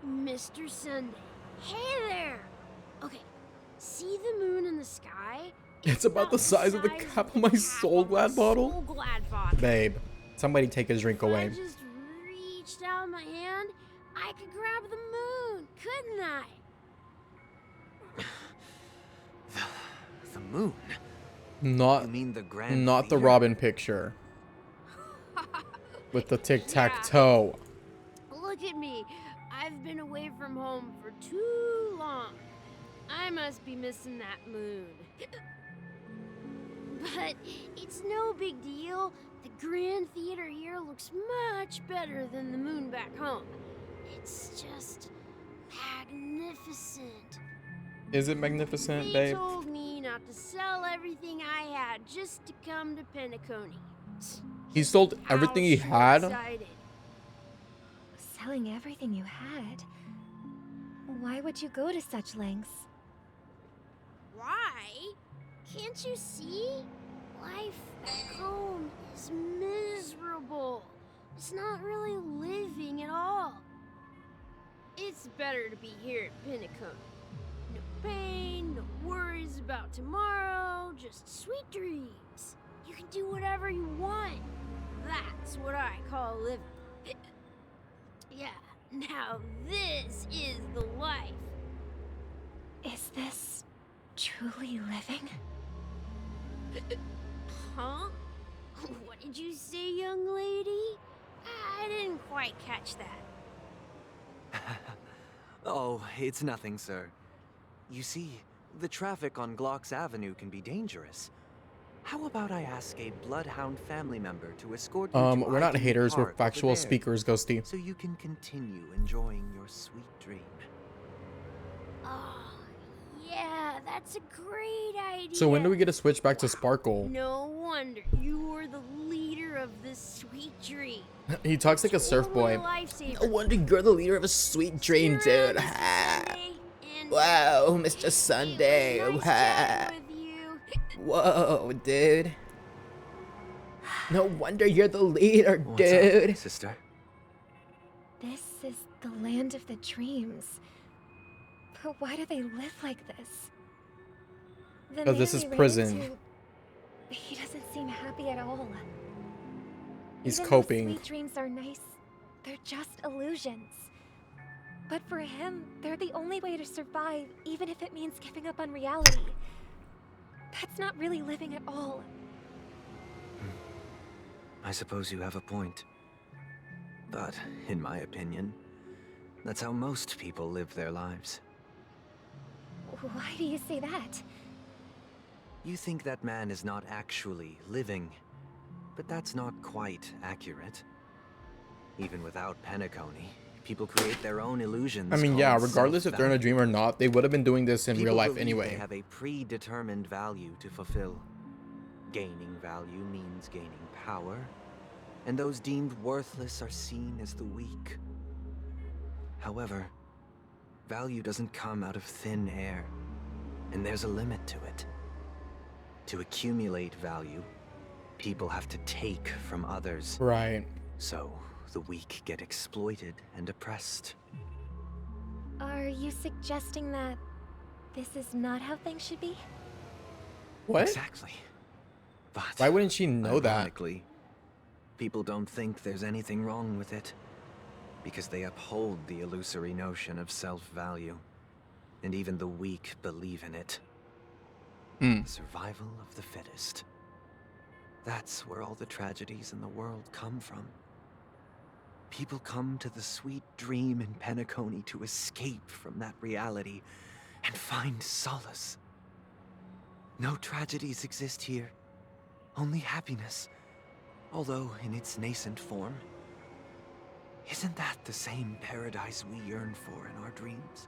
Mr. Sunday. Hey there! Okay, see the moon in the sky? It's about the size of the cap of my Soul Glad bottle? Babe, somebody take his drink away. If I just reached out my hand, I could grab the moon, couldn't I? The moon? Not, You mean the grand not the theater? Robin picture. With the tic-tac-toe. Look at me. I've been away from home for too long. I must be missing that moon. But it's no big deal. The Grand Theater here looks much better than the moon back home. It's just magnificent. Is it magnificent, They babe? told me not to sell everything I had just to come to Penacony. He sold everything he had? Short-sighted. Selling everything you had? Why would you go to such lengths? Why? Can't you see? Life at home is miserable. It's not really living at all. It's better to be here at Penacony. No pain, no worries about tomorrow, just sweet dreams. You can do whatever you want. That's what I call living. Yeah, now this is the life. Is this truly living? Huh? What did you say, young lady? I didn't quite catch that. Oh, it's nothing, sir. You see, the traffic on Glock's Avenue can be dangerous. How about I ask a Bloodhound family member to escort you to We're not ID haters, we're Park over factual there, speakers, Ghosty. so you can continue enjoying your sweet dream. Oh, yeah, that's a great idea. So when do we get to switch back to Sparkle? No wonder you're the leader of this sweet dream. He talks like a surf boy. No wonder you're the leader of a sweet dream, dude. Wow, Mr. Sunday. Whoa, dude. No wonder you're the leader, What's dude. up, sister? This is the land of the dreams. But why do they live like this? The 'Cause this man is we ran prison. into, he doesn't seem happy at all. He's Even though coping. Sweet dreams are nice, they're just illusions. But for him, they're the only way to survive, even if it means giving up on reality. That's not really living at all. I suppose you have a point. But, in my opinion, that's how most people live their lives. Why do you say that? You think that man is not actually living, but that's not quite accurate. Even without Penacony, people create their own illusions. I mean, yeah, called regardless if they're in a dream or not, they would have been doing this in People real life believe anyway. They have a predetermined value to fulfill. Gaining value means gaining power, and those deemed worthless are seen as the weak. However, value doesn't come out of thin air, and there's a limit to it. To accumulate value, people have to take from others. Right. So, the weak get exploited and oppressed. Are you suggesting that this is not how things should be? What? Exactly. But Why wouldn't she know that? ironically, people don't think there's anything wrong with it, because they uphold the illusory notion of self-value, and even the weak believe in it. Survival of the fittest. That's where all the tragedies in the world come from. People come to the sweet dream in Penacony to escape from that reality and find solace. No tragedies exist here, only happiness, although in its nascent form. Isn't that the same paradise we yearn for in our dreams?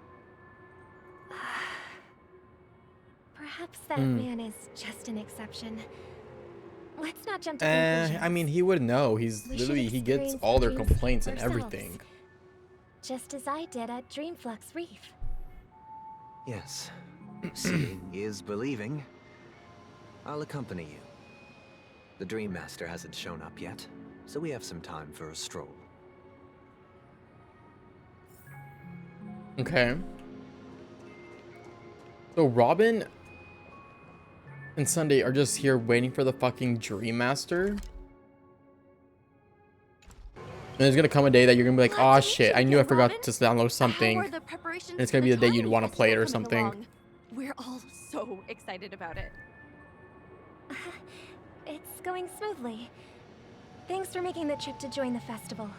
Perhaps that man is just an exception. Let's not jump to conclusions. I mean, he would know. He's We literally, should he gets experience all the their dreams complaints and ourselves. everything. Just as I did at Dreamflux Reef. Yes, seeing is believing. I'll accompany you. The Dream Master hasn't shown up yet, so we have some time for a stroll. Okay. So Robin and Sunday are just here waiting for the fucking Dream Master. And there's gonna come a day that you're gonna be like, oh shit, I knew I forgot to download something. And it's gonna be the day you'd want to play it or something. We're all so excited about it. It's going smoothly. Thanks for making the trip to join the festival.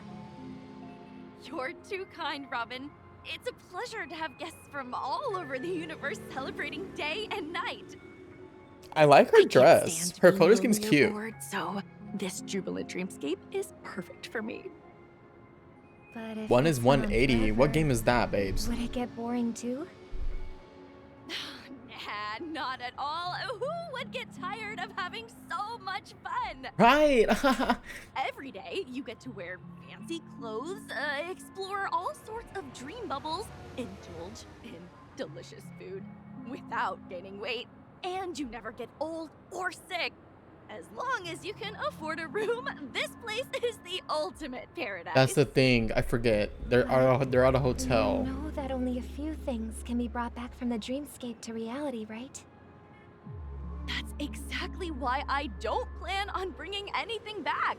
You're too kind, Robin. It's a pleasure to have guests from all over the universe celebrating day and night. I like her dress. Her color scheme's cute. So this jubilant dreamscape is perfect for me. But if One it is went 180. forever, What game is that, babes? Would it get boring too? Nah, not at all. Who would get tired of having so much fun? Right. Every day, you get to wear fancy clothes, explore all sorts of dream bubbles, indulge in delicious food without gaining weight, and you never get old or sick. As long as you can afford a room, this place is the ultimate paradise. That's the thing. I forget. They're at a hotel. You know that only a few things can be brought back from the dreamscape to reality, right? That's exactly why I don't plan on bringing anything back.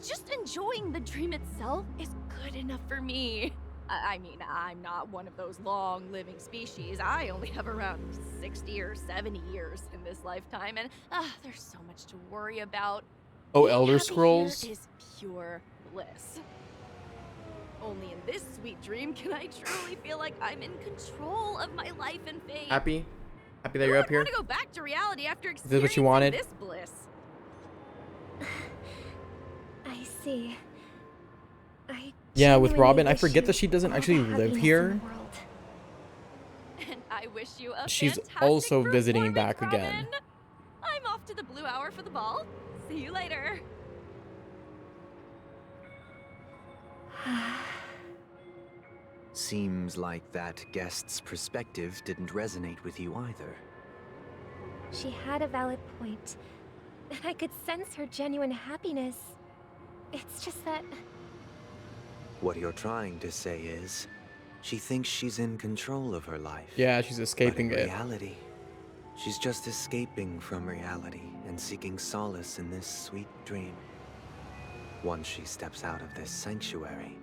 Just enjoying the dream itself is good enough for me. I mean, I'm not one of those long-living species. I only have around 60 or 70 years in this lifetime, and there's so much to worry about. Oh, Being Elder happy Scrolls? here is pure bliss. Only in this sweet dream can I truly feel like I'm in control of my life and fate. Happy? Happy that you're up I here? want to go back to reality after Is this what you experiencing wanted? this bliss. I see. I Yeah, with genuinely Robin, I wish forget you that she doesn't all the actually live happiness in here. the world. And I wish you a She's fantastic also visiting performance, back again. Robin. I'm off to the Blue Hour for the ball. See you later. Seems like that guest's perspective didn't resonate with you either. She had a valid point, and I could sense her genuine happiness. It's just that What you're trying to say is, she thinks she's in control of her life. Yeah, she's escaping But in it. reality, she's just escaping from reality and seeking solace in this sweet dream. Once she steps out of this sanctuary,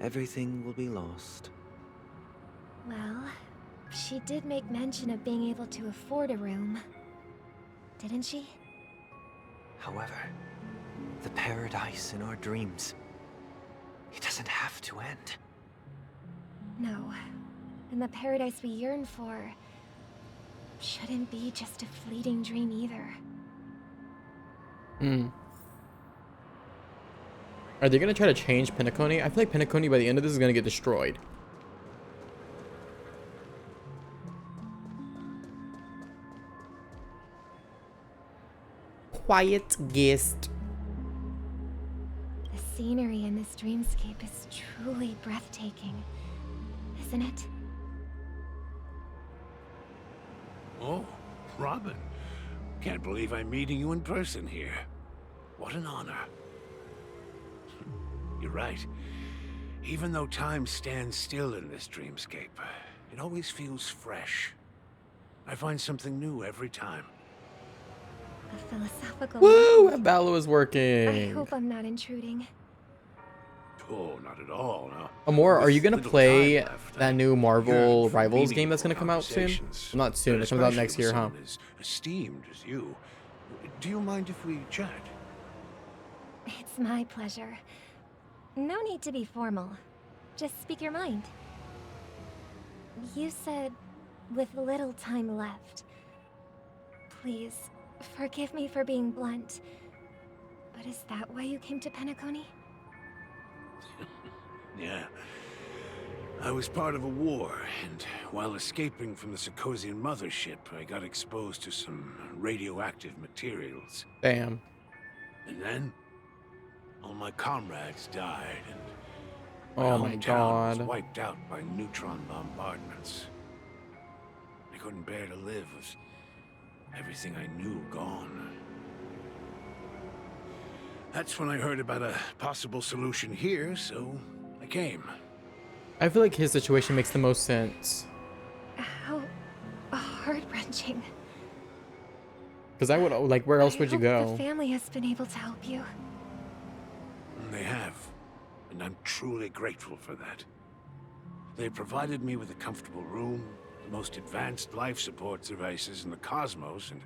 everything will be lost. well, she did make mention of being able to afford a room, didn't she? However, the paradise in our dreams, it doesn't have to end. No, and the paradise we yearn for shouldn't be just a fleeting dream either. Hmm. Are they gonna try to change Penacony? I feel like Penacony by the end of this is gonna get destroyed. Quiet guest. The scenery in this dreamscape is truly breathtaking, isn't it? Oh, Robin. Can't believe I'm meeting you in person here. What an honor. You're right. Even though time stands still in this dreamscape, it always feels fresh. I find something new every time. A philosophical Woo! mind. Ballo is I working. hope I'm not intruding. Oh, not at all, no. Amor, are With you gonna little play time left, that I new yearn Marvel for Rivals game that's meaningful gonna come out soon? conversations, Well, not soon, but it comes out especially next with year, huh? someone as esteemed as you. Do you mind if we chat? It's my pleasure. No need to be formal. Just speak your mind. You said, with little time left. Please, forgive me for being blunt. But is that why you came to Penacony? Yeah. I was part of a war, and while escaping from the Sarkosian mothership, I got exposed to some radioactive materials. Damn. And then, all my comrades died, and Oh my hometown was god. wiped out by neutron bombardments. I couldn't bear to live with everything I knew gone. That's when I heard about a possible solution here, so I came. I feel like his situation makes the most sense. How heart-wrenching. Because I would, like, where else would you I go? hope the family has been able to help you. They have, and I'm truly grateful for that. They provided me with a comfortable room, the most advanced life support devices in the cosmos, and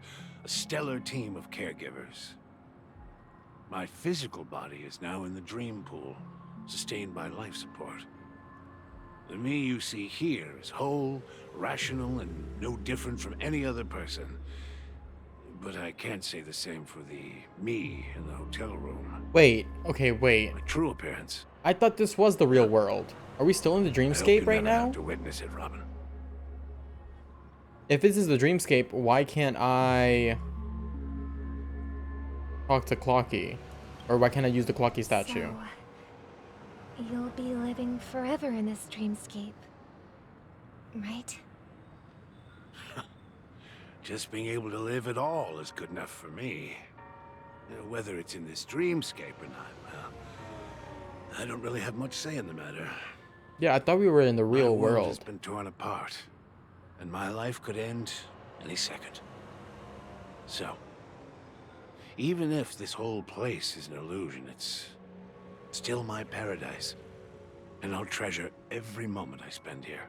a stellar team of caregivers. My physical body is now in the dream pool, sustained by life support. The me you see here is whole, rational, and no different from any other person. But I can't say the same for the me in the hotel room. Wait, okay, wait. My true appearance. I thought this was the real world. Are we still in the I hope dreamscape you right never now? have to witness it, Robin. If this is the dreamscape, why can't I talk to Clocky? Or why can't I use the Clocky statue? So, you'll be living forever in this dreamscape, right? Just being able to live at all is good enough for me. Whether it's in this dreamscape or not, well, I don't really have much say in the matter. Yeah, I thought we were in the real My world has world. been torn apart, and my life could end any second. So, even if this whole place is an illusion, it's still my paradise, and I'll treasure every moment I spend here.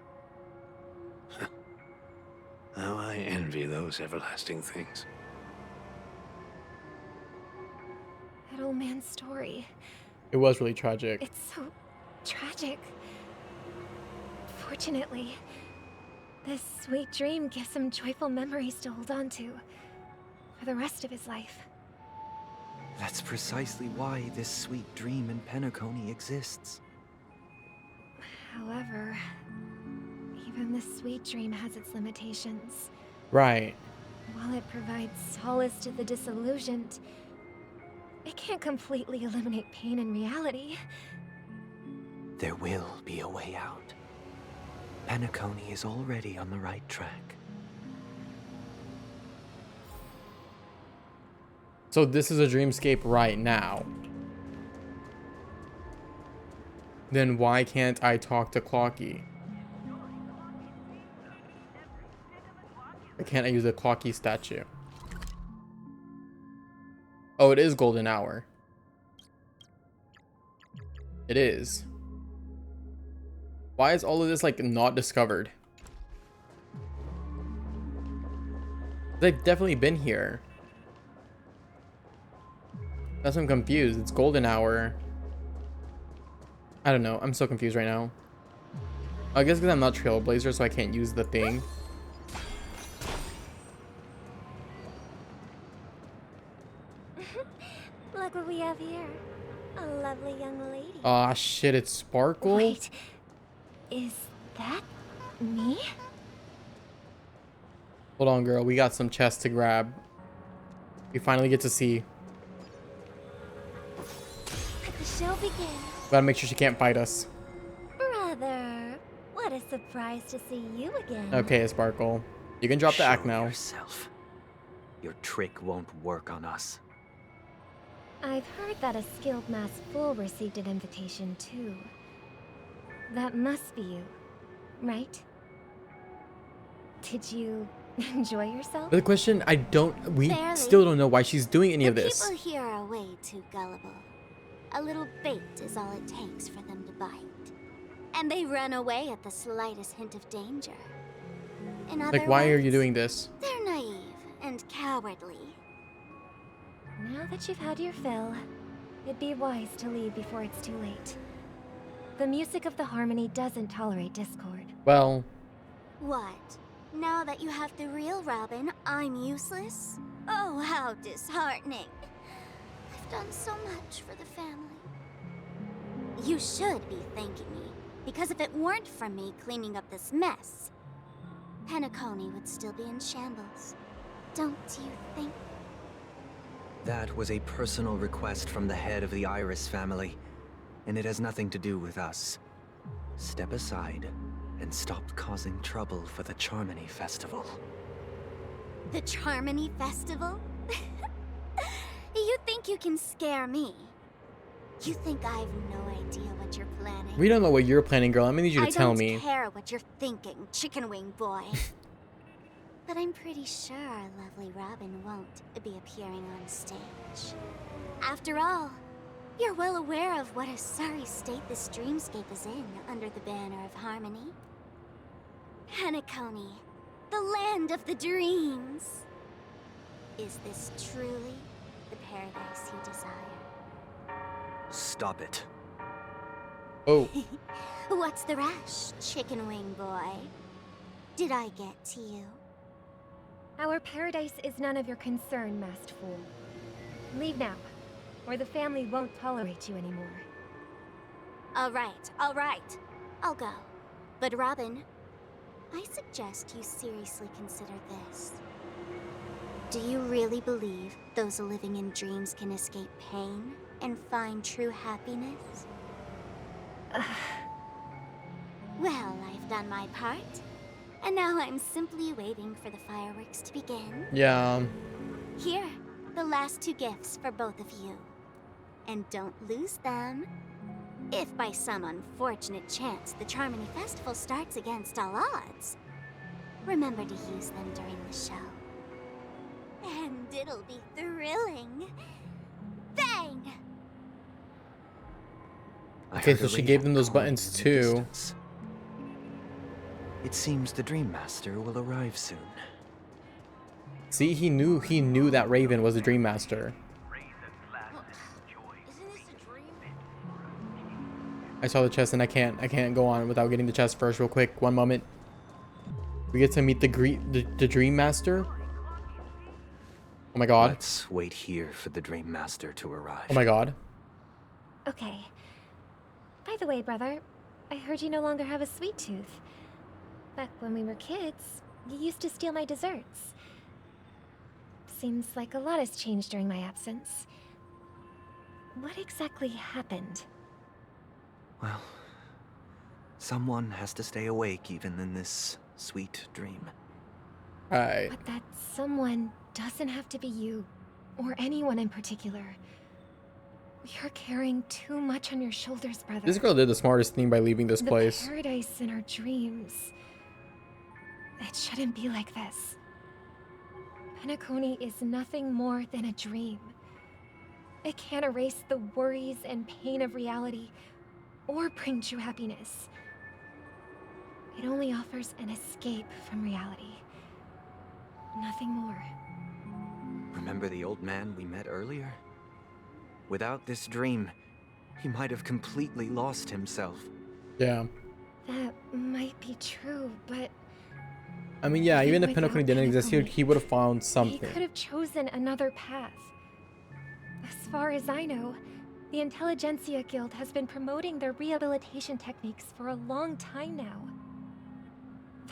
How I envy those everlasting things. That old man's story. It was really tragic. It's so tragic. Fortunately, this sweet dream gives him joyful memories to hold on to for the rest of his life. That's precisely why this sweet dream in Penacony exists. However, even this sweet dream has its limitations. Right. While it provides solace to the disillusioned, it can't completely eliminate pain in reality. There will be a way out. Penacony is already on the right track. So this is a dreamscape right now. Then why can't I talk to Clocky? Why can't I use a Clocky statue? Oh, it is golden hour. It is. Why is all of this like not discovered? They've definitely been here. That's why I'm confused. It's golden hour. I don't know. I'm so confused right now. I guess because I'm not Trailblazer, so I can't use the thing. Look what we have here. A lovely young lady. Aw, shit. It's Sparkle? Wait, is that me? Hold on, girl. We got some chests to grab. We finally get to see. Let the show begin. Gotta make sure she can't fight us. Brother, what a surprise to see you again. Okay, Sparkle. You can drop the act Show now. yourself. Your trick won't work on us. I've heard that a skilled mass fool received an invitation too. That must be you, right? Did you enjoy yourself? But the question, we Barely. still don't know why she's doing any of The this. people here are way too gullible. A little bait is all it takes for them to bite. And they run away at the slightest hint of danger. In other Like, why are you words, doing this? They're naive and cowardly. Now that you've had your fill, it'd be wise to leave before it's too late. The music of the harmony doesn't tolerate discord. Well, What? Now that you have the real Robin, I'm useless? Oh, how disheartening. I've done so much for the family. You should be thanking me, because if it weren't for me cleaning up this mess, Penacony would still be in shambles. Don't you think? That was a personal request from the head of the Iris family, and it has nothing to do with us. Step aside and stop causing trouble for the Charmony Festival. The Charmony Festival? You think you can scare me? You think I have no idea what you're planning. We don't know what you're planning, girl. I'm gonna need you to tell me. I don't care what you're thinking, chicken wing boy. But I'm pretty sure our lovely Robin won't be appearing on stage. After all, you're well aware of what a sorry state this dreamscape is in under the banner of harmony. Penacony, the land of the dreams. Is this truly the paradise you desire? Stop it. Oh, What's the rush, chicken wing boy? Did I get to you? Our paradise is none of your concern, masked fool. Leave now, or the family won't tolerate you anymore. All right. I'll go. But Robin, I suggest you seriously consider this. Do you really believe those living in dreams can escape pain and find true happiness? Well, I've done my part, and now I'm simply waiting for the fireworks to begin. yeah. Here, the last 2 gifts for both of you. And don't lose them. If by some unfortunate chance the Charmony Festival starts against all odds, remember to use them during the show. And it'll be thrilling. Bang! Okay, so she gave them those buttons too. It seems the Dream Master will arrive soon. See, he knew that Raven was a Dream Master. Isn't this a dream? I saw the chest and I can't go on without getting the chest first real quick. One moment. We get to meet the Dream Master. Oh my god. Let's wait here for the Dream Master to arrive. Oh my god. Okay. By the way, brother, I heard you no longer have a sweet tooth. Back when we were kids, you used to steal my desserts. Seems like a lot has changed during my absence. What exactly happened? Well, someone has to stay awake even in this sweet dream. Alright. But that someone doesn't have to be you, or anyone in particular. You're carrying too much on your shoulders, brother. This girl did the smartest thing by leaving this place. The paradise in our dreams. It shouldn't be like this. Penacony is nothing more than a dream. It can't erase the worries and pain of reality, or bring true happiness. It only offers an escape from reality. Nothing more. Remember the old man we met earlier? Without this dream, he might have completely lost himself. Yeah. That might be true, but I mean, yeah, even if without Penacony didn't exist, he would have found he something. could have chosen another path. As far as I know, the Intelligentsia Guild has been promoting their rehabilitation techniques for a long time now.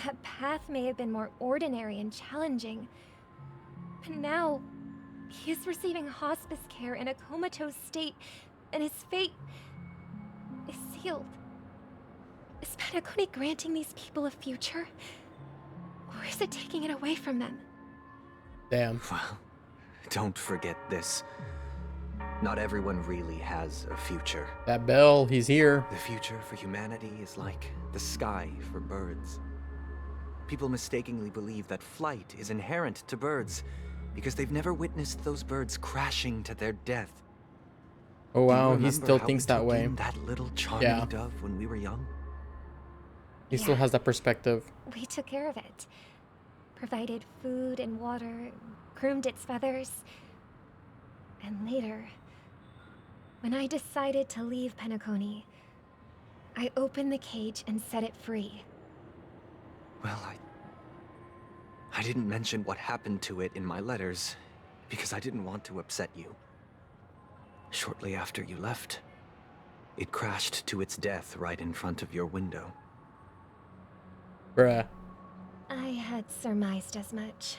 That path may have been more ordinary and challenging, but now he is receiving hospice care in a comatose state, and his fate is sealed. Is Penacony granting these people a future? Or is it taking it away from them? Damn. Well, don't forget this. Not everyone really has a future. That bell, he's here. The future for humanity is like the sky for birds. People mistakenly believe that flight is inherent to birds because they've never witnessed those birds crashing to their death. Oh Do you wow, he remember still how thinks we that took way. in that little charming Yeah. dove when we were young? He still Yeah. has that perspective. We took care of it. Provided food and water, groomed its feathers. And later, when I decided to leave Penacony, I opened the cage and set it free. Well, I didn't mention what happened to it in my letters because I didn't want to upset you. Shortly after you left, it crashed to its death right in front of your window. Bruh. I had surmised as much.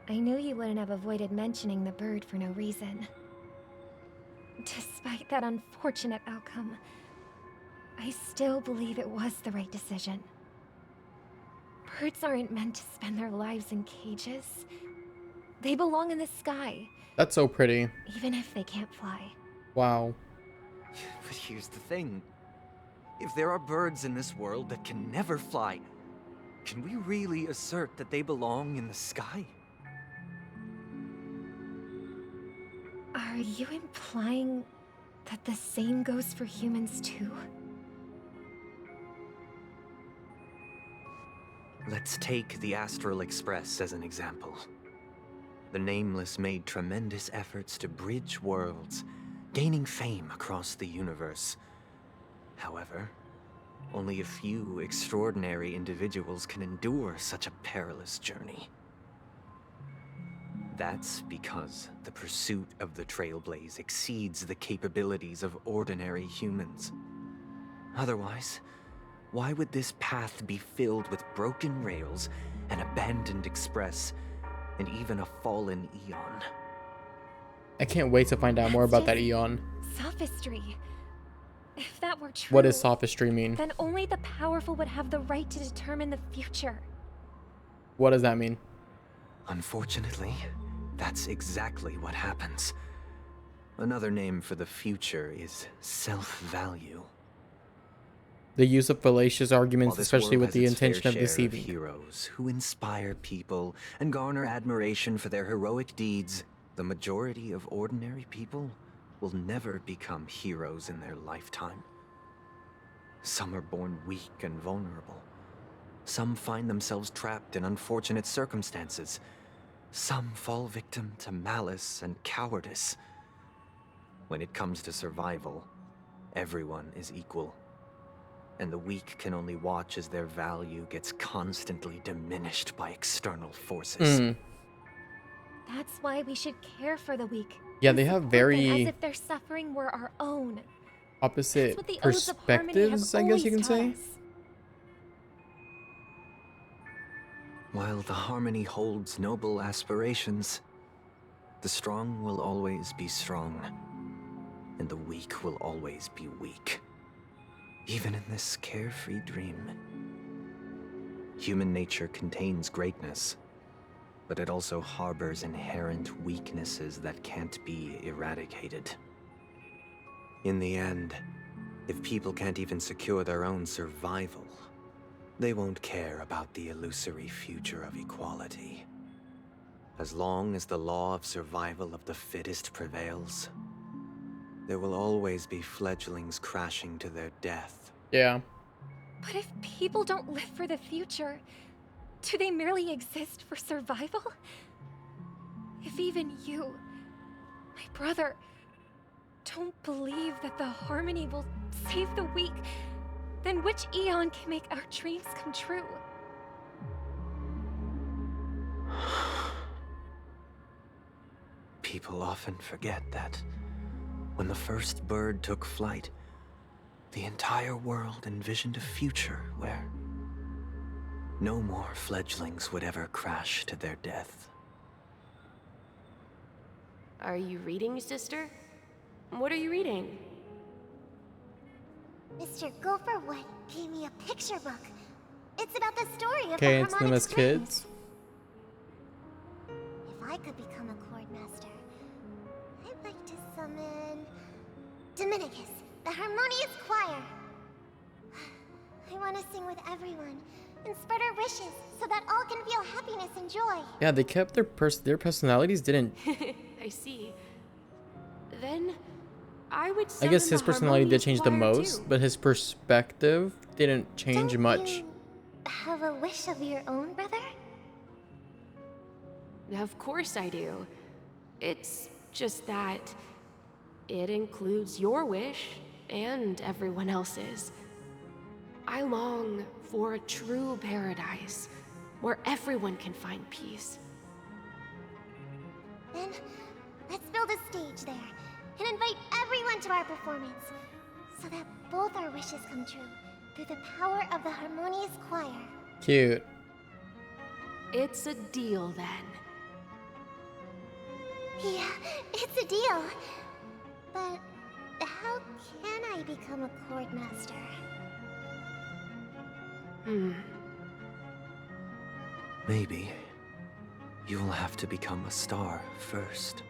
I knew you wouldn't have avoided mentioning the bird for no reason. Despite that unfortunate outcome, I still believe it was the right decision. Birds aren't meant to spend their lives in cages. They belong in the sky, That's so pretty. even if they can't fly. Wow. But here's the thing. If there are birds in this world that can never fly, can we really assert that they belong in the sky? Are you implying that the same goes for humans too? Let's take the Astral Express as an example. The Nameless made tremendous efforts to bridge worlds, gaining fame across the universe. However, only a few extraordinary individuals can endure such a perilous journey. That's because the pursuit of the Trailblaze exceeds the capabilities of ordinary humans. Otherwise, why would this path be filled with broken rails, an abandoned express, and even a fallen Eon? I can't wait to find out more about that Eon. Sophistry. If that were true, What does sophistry mean? then only the powerful would have the right to determine the future. What does that mean? Unfortunately, that's exactly what happens. Another name for the future is self-value. The use of fallacious arguments, While this especially world with has the its fair intention of share deceiving. Heroes who inspire people and garner admiration for their heroic deeds, the majority of ordinary people will never become heroes in their lifetime. Some are born weak and vulnerable. Some find themselves trapped in unfortunate circumstances. Some fall victim to malice and cowardice. When it comes to survival, everyone is equal. And the weak can only watch as their value gets constantly diminished by external forces. That's why we should care for the weak. Yeah, and they have support them very as if their suffering were our own. opposite That's what the Odes of Harmony perspectives, have I guess you can always taught say. us. While the Harmony holds noble aspirations, the strong will always be strong, and the weak will always be weak. Even in this carefree dream. Human nature contains greatness, but it also harbors inherent weaknesses that can't be eradicated. In the end, if people can't even secure their own survival, they won't care about the illusory future of equality. As long as the law of survival of the fittest prevails, there will always be fledglings crashing to their death. Yeah. But if people don't live for the future, do they merely exist for survival? If even you, my brother, don't believe that the Harmony will save the weak, then which Eon can make our dreams come true? People often forget that when the first bird took flight, the entire world envisioned a future where no more fledglings would ever crash to their death. Are you reading, sister? What are you reading? Mr. Gopherwood gave me a picture book. It's about the story of Okay, the it's them harmonic as strings. kids. If I could become a chord master, I'd like to summon Dominicus, the harmonious choir. I want to sing with everyone and spread our wishes so that all can feel happiness and joy. Yeah, they kept their personalities didn't. I see. Then I would I guess summon his the personality did harmonious change the choir, most, too. but his perspective didn't change Don't much. you have a wish of your own, brother? Of course I do. It's just that it includes your wish and everyone else's. I long for a true paradise where everyone can find peace. Then let's build a stage there and invite everyone to our performance so that both our wishes come true through the power of the harmonious choir. Cute. It's a deal then. Yeah, it's a deal. But how can I become a chord master? Maybe you'll have to become a star first.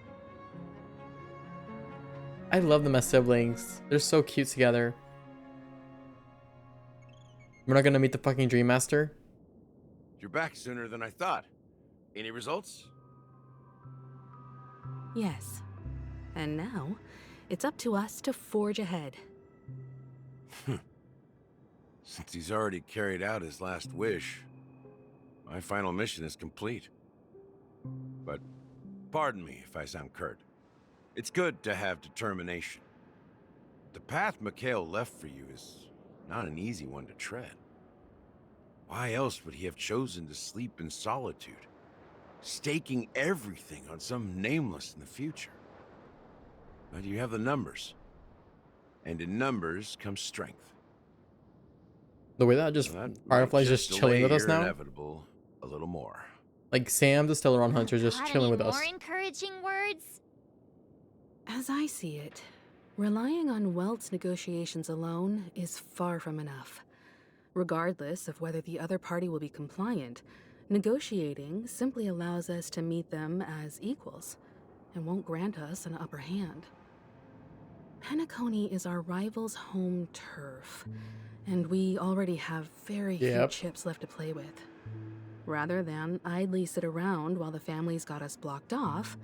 I love them as siblings. They're so cute together. We're not gonna meet the fucking Dream Master? You're back sooner than I thought. Any results? Yes. And now, it's up to us to forge ahead. Since he's already carried out his last wish, my final mission is complete. But pardon me if I sound curt. It's good to have determination. The path Mikhail left for you is not an easy one to tread. Why else would he have chosen to sleep in solitude, staking everything on some nameless in the future? But you have the numbers, and in numbers comes strength. The way that just That Firefly's might just chilling with delay us your now. Inevitable a little more. Like Sam, the Stellaron Hunter, just Got chilling any with us. more encouraging words? As I see it, relying on Welt's negotiations alone is far from enough. Regardless of whether the other party will be compliant, negotiating simply allows us to meet them as equals and won't grant us an upper hand. Penacony is our rival's home turf, and we already have very few chips left to play with. Rather than idly sit around while the family's got us blocked off,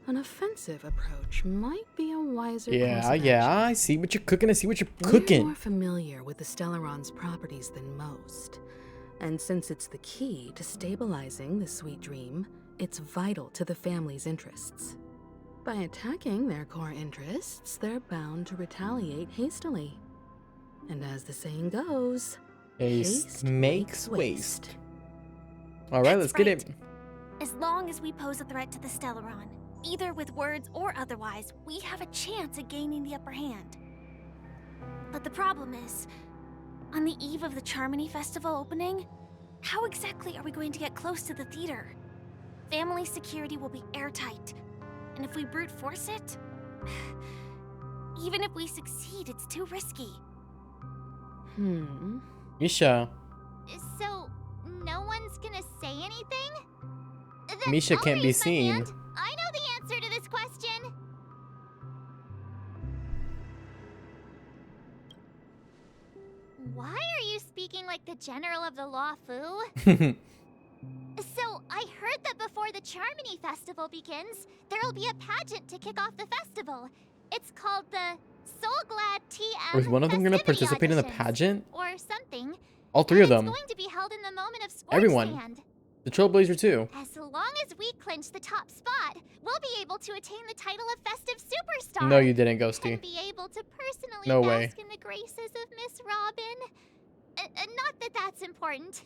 an offensive approach might be a wiser course of action. I see what you're cooking. I see what you're We're cooking. more familiar with the Stellaron's properties than most. And since it's the key to stabilizing the sweet dream, it's vital to the family's interests. By attacking their core interests, they're bound to retaliate hastily. And as the saying goes, Haste makes waste. All right, That's let's get right. it. As long as we pose a threat to the Stellaron, either with words or otherwise, we have a chance at gaining the upper hand. But the problem is, on the eve of the Charmony Festival opening, how exactly are we going to get close to the theater? Family security will be airtight, and if we brute force it, even if we succeed, it's too risky. Misha. So, no one's gonna say anything? Then Misha I'll can't be raise my seen. hand. I know the answer to this question. Why are you speaking like the general of the Luofu? So, I heard that before the Charmony Festival begins, there'll be a pageant to kick off the festival. It's called the Soulglad TM Was one of them going to Festivity participate in the Auditions, pageant? or something. All three of And them. It's going to be held in the moment of Scorch Everyone. Sand. The Trailblazer too. As long as we clinch the top spot, we'll be able to attain the title of Festive Superstar. No, you didn't, Ghosty. And be able to personally No bask way. in the graces of Miss Robin. Not that that's important.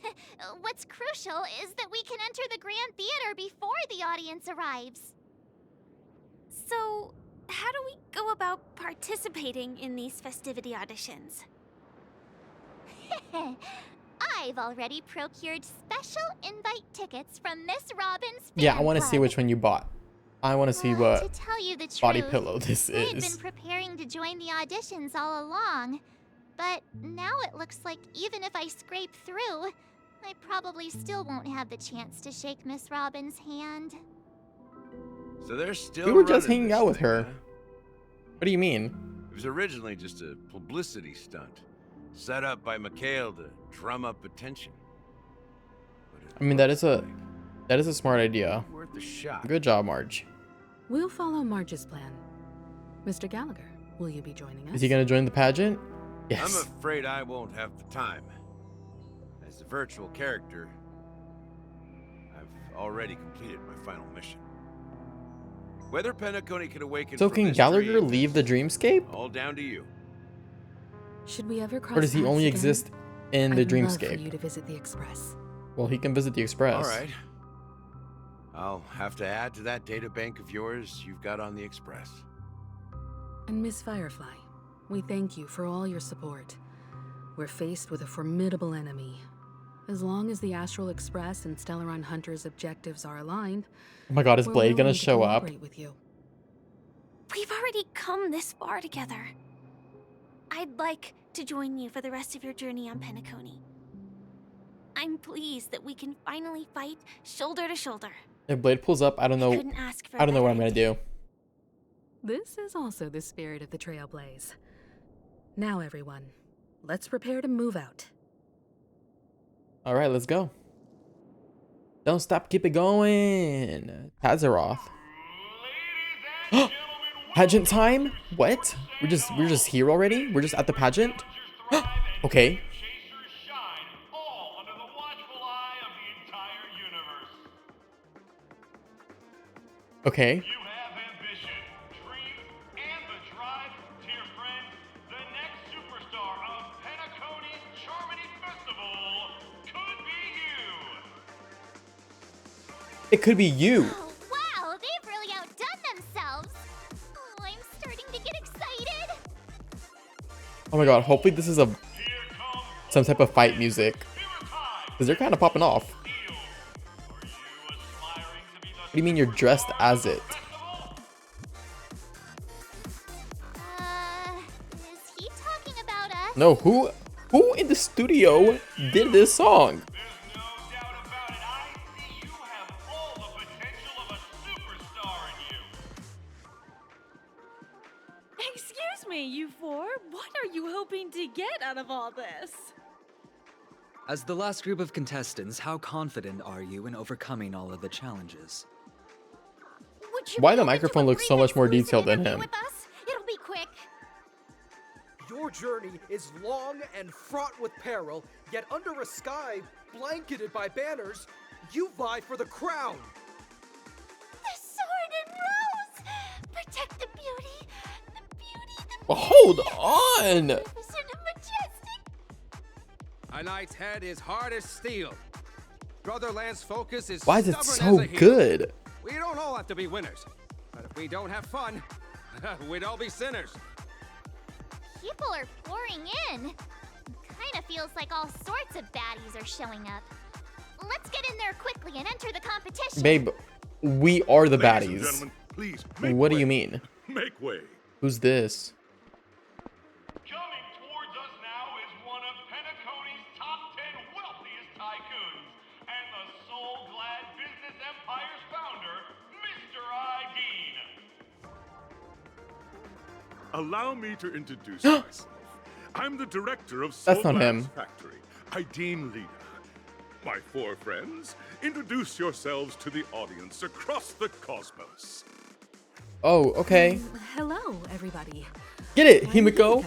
What's crucial is that we can enter the Grand Theater before the audience arrives. So, how do we go about participating in these festivity auditions? I've already procured special invite tickets from Miss Robin's fan Yeah, I want to see club. which one you bought. I want to see To what tell you the body truth, pillow this I'd is. been preparing to join the auditions all along, but now it looks like even if I scrape through, I probably still won't have the chance to shake Miss Robin's hand. So they're still We were just running hanging this out with thing, her. huh? What do you mean? It was originally just a publicity stunt, set up by Mikhail to drum up attention. But it I mean, that is looks a smart idea. like worth a shot. Good job, Marge. We'll follow Marge's plan. Mr. Gallagher, will you be joining us? Is he going to join the pageant? I'm Yes. afraid I won't have the time. As a virtual character, I've already completed my final mission. Whether Penacony can awaken So from can this Gallagher dream leave the is dreamscape? all down to you. Should we ever cross Or does he paths only again? exist in the I'd love for dreamscape? you to visit the Express. Well, he can visit the Express. All right. I'll have to add to that data bank of yours you've got on the Express. And Miss Firefly, we thank you for all your support. We're faced with a formidable enemy. As long as the Astral Express and Stellaron Hunter's objectives are aligned, Oh my god, is we're Blade willing gonna to show up? cooperate with you. We've already come this far together. I'd like to join you for the rest of your journey on Penacony. I'm pleased that we can finally fight shoulder to shoulder. If Blade pulls up, I don't know. Couldn't ask for I don't know what I'm better. gonna do. This is also the spirit of the Trailblaze. Now, everyone, let's prepare to move out. All right, let's go. Don't stop, keep it going. Tazaroth. Pageant time? What? We're just here already? We're just at the pageant? Okay. Okay. You have ambition, dreams, and the drive, dear friends. The next superstar of Penacony's Charmony Festival could be you. It could be you. Oh, wow, they've really outdone themselves. Oh, I'm starting to get excited. Oh my god, hopefully this is some type of fight music. Because they're kind of popping off. What do you mean you're dressed as it? Is he talking about us? No, who in the studio did this song? There's no doubt about it. I see you have all the potential of a superstar in you. Excuse me, you four. What are you hoping to get out of all this? As the last group of contestants, how confident are you in overcoming all of the challenges? Why the microphone looks so much more detailed than him? With us? It'll be quick. Your journey is long and fraught with peril, yet under a sky blanketed by banners, you vie for the crown. The sword and rose! Protect the beauty, the Hold on! magnificent and majestic. A knight's head is hard as steel. Brother Lance's focus is Why is it stubborn so as a heel. good? We don't all have to be winners. But if we don't have fun, we'd all be sinners. People are pouring in. Kinda feels like all sorts of baddies are showing up. Let's get in there quickly and enter the competition. Babe, we are the Ladies and baddies. gentlemen, please make What do way. you mean? Make way. Who's this? Coming towards us now is one of Penacony's top 10 wealthiest tycoons and the soul-glad business empire's founder, Mr. Dean. Allow me to introduce myself. I'm the director of That's not Soul him. Glass Factory, Dean Lena. My four friends, introduce yourselves to the audience across the cosmos. Oh, okay. Hello, everybody. Get it, I'm Himiko.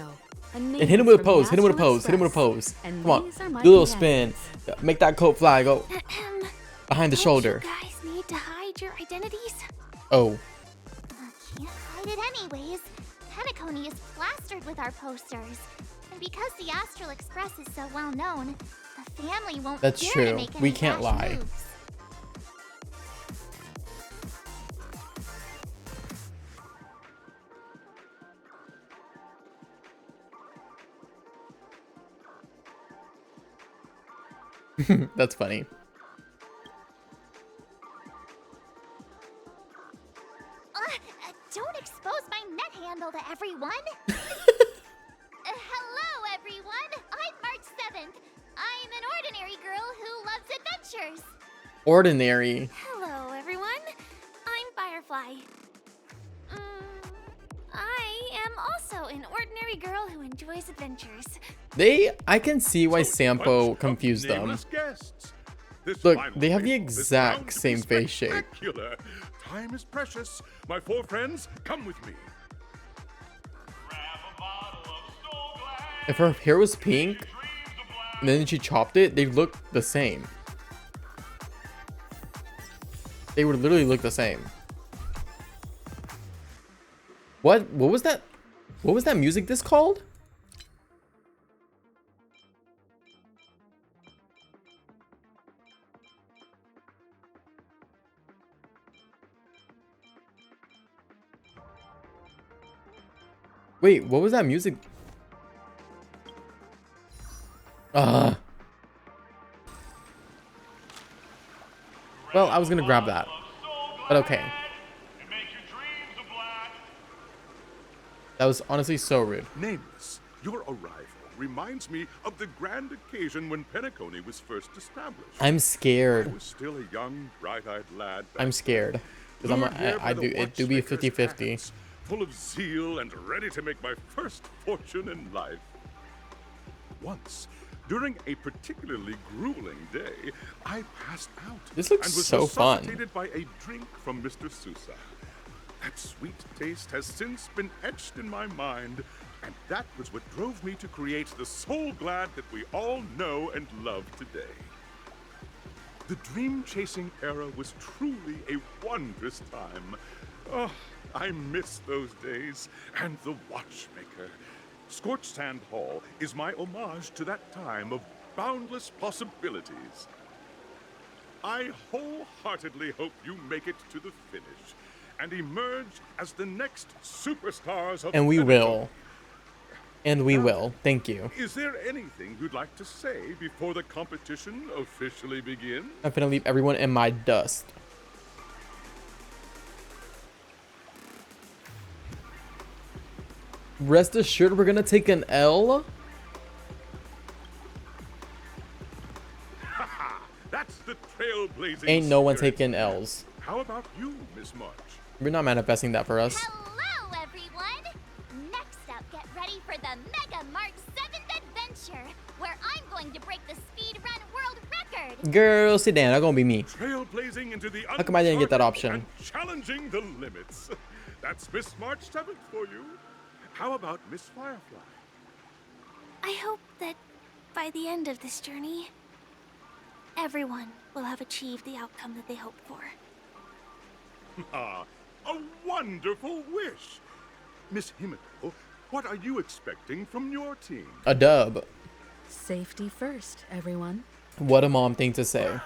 And And hit him with a pose. Hit him with a pose. Hit him with a pose. Come on. Do a little spin. Make that coat fly. Go behind the shoulder. You guys need to hide your identities? Oh. Can't hide it anyways. Penacony is plastered with our posters. And because the Astral Express is so well known, the family won't That's dare true. to make We any can't rash lie. moves. That's funny. Don't expose my net handle to everyone. Hello, everyone. I'm March 7th. I'm an ordinary girl who loves adventures. Ordinary. Hello, everyone. I'm Firefly. I am also an ordinary girl who enjoys adventures. I can see why Sampo confused them. Nameless guests. This Look, final they have the race is exact bound to be same face shape. spectacular. Time is precious. My four friends, come with me. Grab a bottle of Soul Glass. If her hair was pink and then she chopped it, they look the same. They would literally look the same. What was that? What was that music disc called? Wait, what was that music? Well, I was gonna grab that, but okay. That was honestly so rude. Nameless, your arrival reminds me of the grand occasion when Penacony was first established. I'm scared. I was still a young, bright-eyed lad. I'm scared because it do be a 50-50. Full of zeal and ready to make my first fortune in life. Once, during a particularly grueling day, I passed out This looks and was so fun. resuscitated by a drink from Mr. Sousa. That sweet taste has since been etched in my mind, and that was what drove me to create the Soul Glad that we all know and love today. The dream-chasing era was truly a wondrous time. Oh, I miss those days, and the Watchmaker. Scorched Sand Hall is my homage to that time of boundless possibilities. I wholeheartedly hope you make it to the finish and emerge as the next superstars of And we Penacony. will. And we will. Thank you. Is there anything you'd like to say before the competition officially begins? I'm gonna leave everyone in my dust. Rest assured, we're gonna take an L. That's the trailblazing. Ain't no one spirit. taking L's. How about you, Miss March? We're not manifesting that for us. Hello, everyone! Next up, get ready for the Mega March 7th adventure, where I'm going to break the speedrun world record! Girl, sit down. That's gonna be me. Trailblazing into the How come I didn't get that option? and challenging the limits. That's Miss March 7th for you. How about Miss Firefly? I hope that by the end of this journey, everyone will have achieved the outcome that they hoped for. Ah, a wonderful wish. Miss Himiko, what are you expecting from your team? A dub. Safety first, everyone. What a mom thing to say.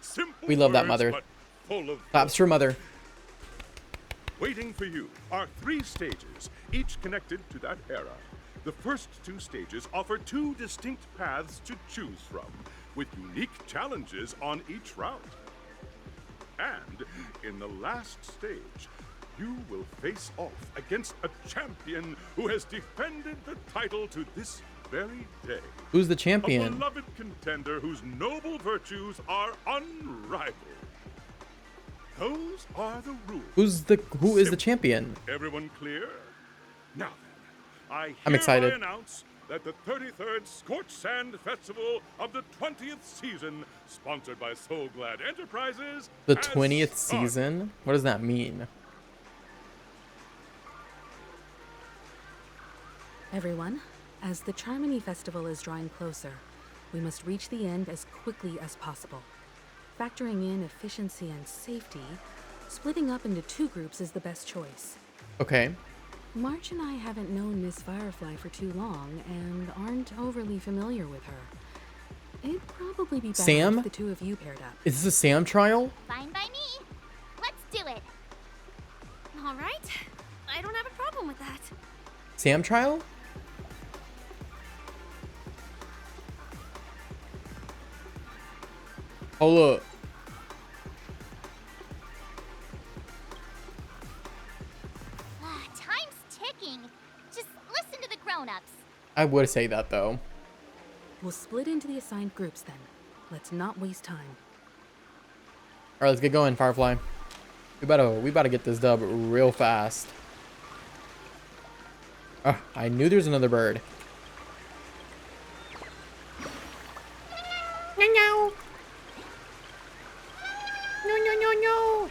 Simple We love that words, mother. but full of Claps for mother. Waiting for you are 3 stages, each connected to that era. The first 2 stages offer 2 distinct paths to choose from, with unique challenges on each route. And in the last stage, you will face off against a champion who has defended the title to this very day. Who's the A champion? beloved contender whose noble virtues are unrivaled. Those are the rules. Who is the champion? Everyone clear? Now then, I'm excited. announce that the 33rd Scorched Sand Festival of the 20th season, sponsored by Soul Glad Enterprises, The has 20th started. season? What does that mean? Everyone, as the Charmony Festival is drawing closer, we must reach the end as quickly as possible. Factoring in efficiency and safety, splitting up into 2 groups is the best choice. Okay. March and I haven't known Miss Firefly for too long and aren't overly familiar with her. It'd probably be better Sam? if the 2 of you paired up. Is this a Sam trial? Fine by me. Let's do it. All right. I don't have a problem with that. Sam trial? Hold up. Time's ticking. Just listen to the grown-ups. I would say that though. We'll split into the assigned groups then. Let's not waste time. Alright, let's get going, Firefly. We better get this dub real fast. I knew there was another bird. No. No.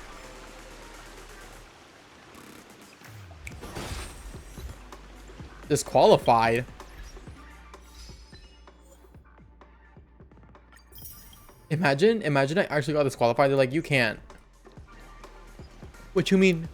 Disqualified. Imagine I actually got disqualified. They're like, you can't. What you mean?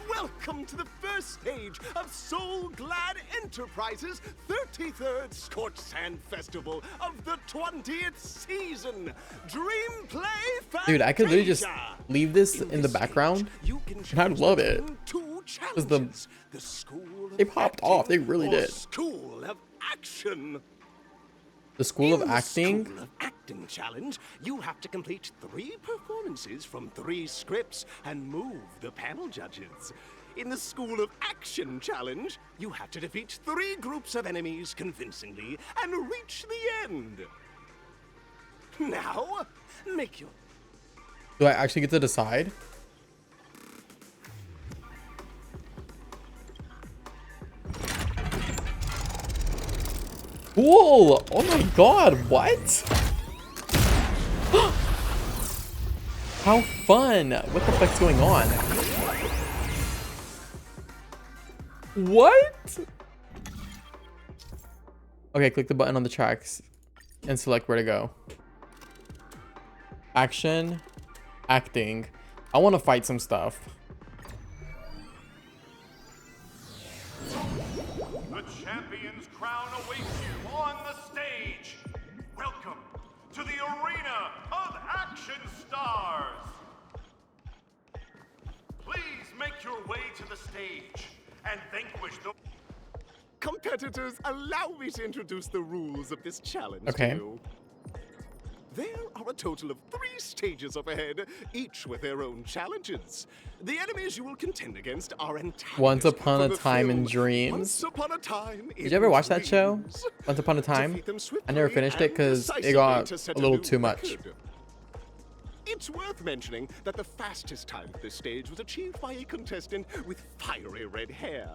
Welcome to the first stage of Soul Glad Enterprises' 33rd Scorched Sand Festival of the 20th season. Dream Play Fantasia. Dude, I could literally just leave this in the background and I'd love it. Because they popped off. They really did. School of Action. The School of In the Acting? School of Acting Challenge, you have to complete 3 performances from 3 scripts and move the panel judges. In the School of Action Challenge, you have to defeat 3 groups of enemies convincingly and reach the end. Now, make your... Do I actually get to decide? Cool. Oh my god, what? How fun. What the fuck's going on? What? Okay, click the button on the tracks and select where to go. Action. Acting. I want to fight some stuff. The champion's crown awaits you on the stage. Welcome to the arena of action stars. Please make your way to the stage and vanquish the... Competitors, allow me to introduce the rules of this challenge Okay. to you. There are a total of 3 stages up ahead, each with their own challenges. The enemies you will contend against are antagonists. Once Upon a from the Time in film Dreams. Once Upon a Time Did you ever watch that show? Dreams. Once Upon a Time? Defeat them I never swiftly finished it and because it decisively got to set a little new too much. record. It's worth mentioning that the fastest time for this stage was achieved by a contestant with fiery red hair.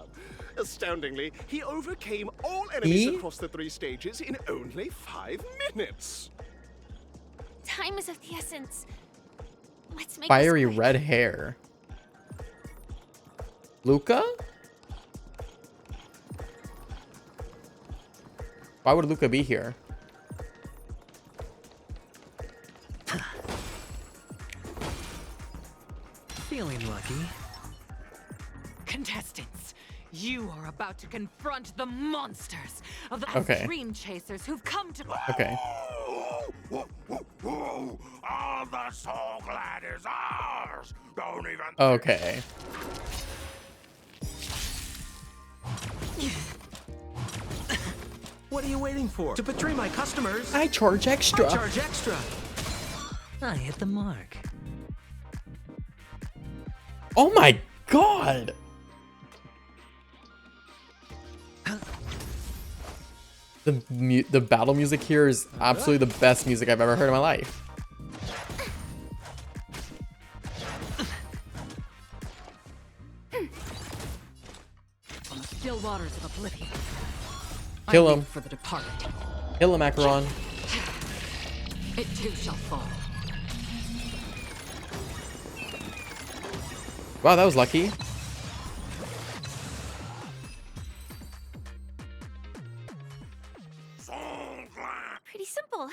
Astoundingly, he overcame all enemies across the 3 stages in only 5 minutes. Time is of the essence. Let's make Fiery this quick. red hair. Luca? Why would Luca be here? Feeling lucky. Contestants, you are about to confront the monsters of the Okay. dream chasers who've come to... Okay. All the soul glad is ours. Don't even... Okay. What are you waiting for? To betray my customers? I charge extra. I charge extra. I hit the mark. Oh my god. The battle music here is absolutely the best music I've ever heard in my life. On the still waters of oblivion. Kill I him. leap for the departed. Kill him, Acheron. It too shall fall. Wow, that was lucky. Pretty simple.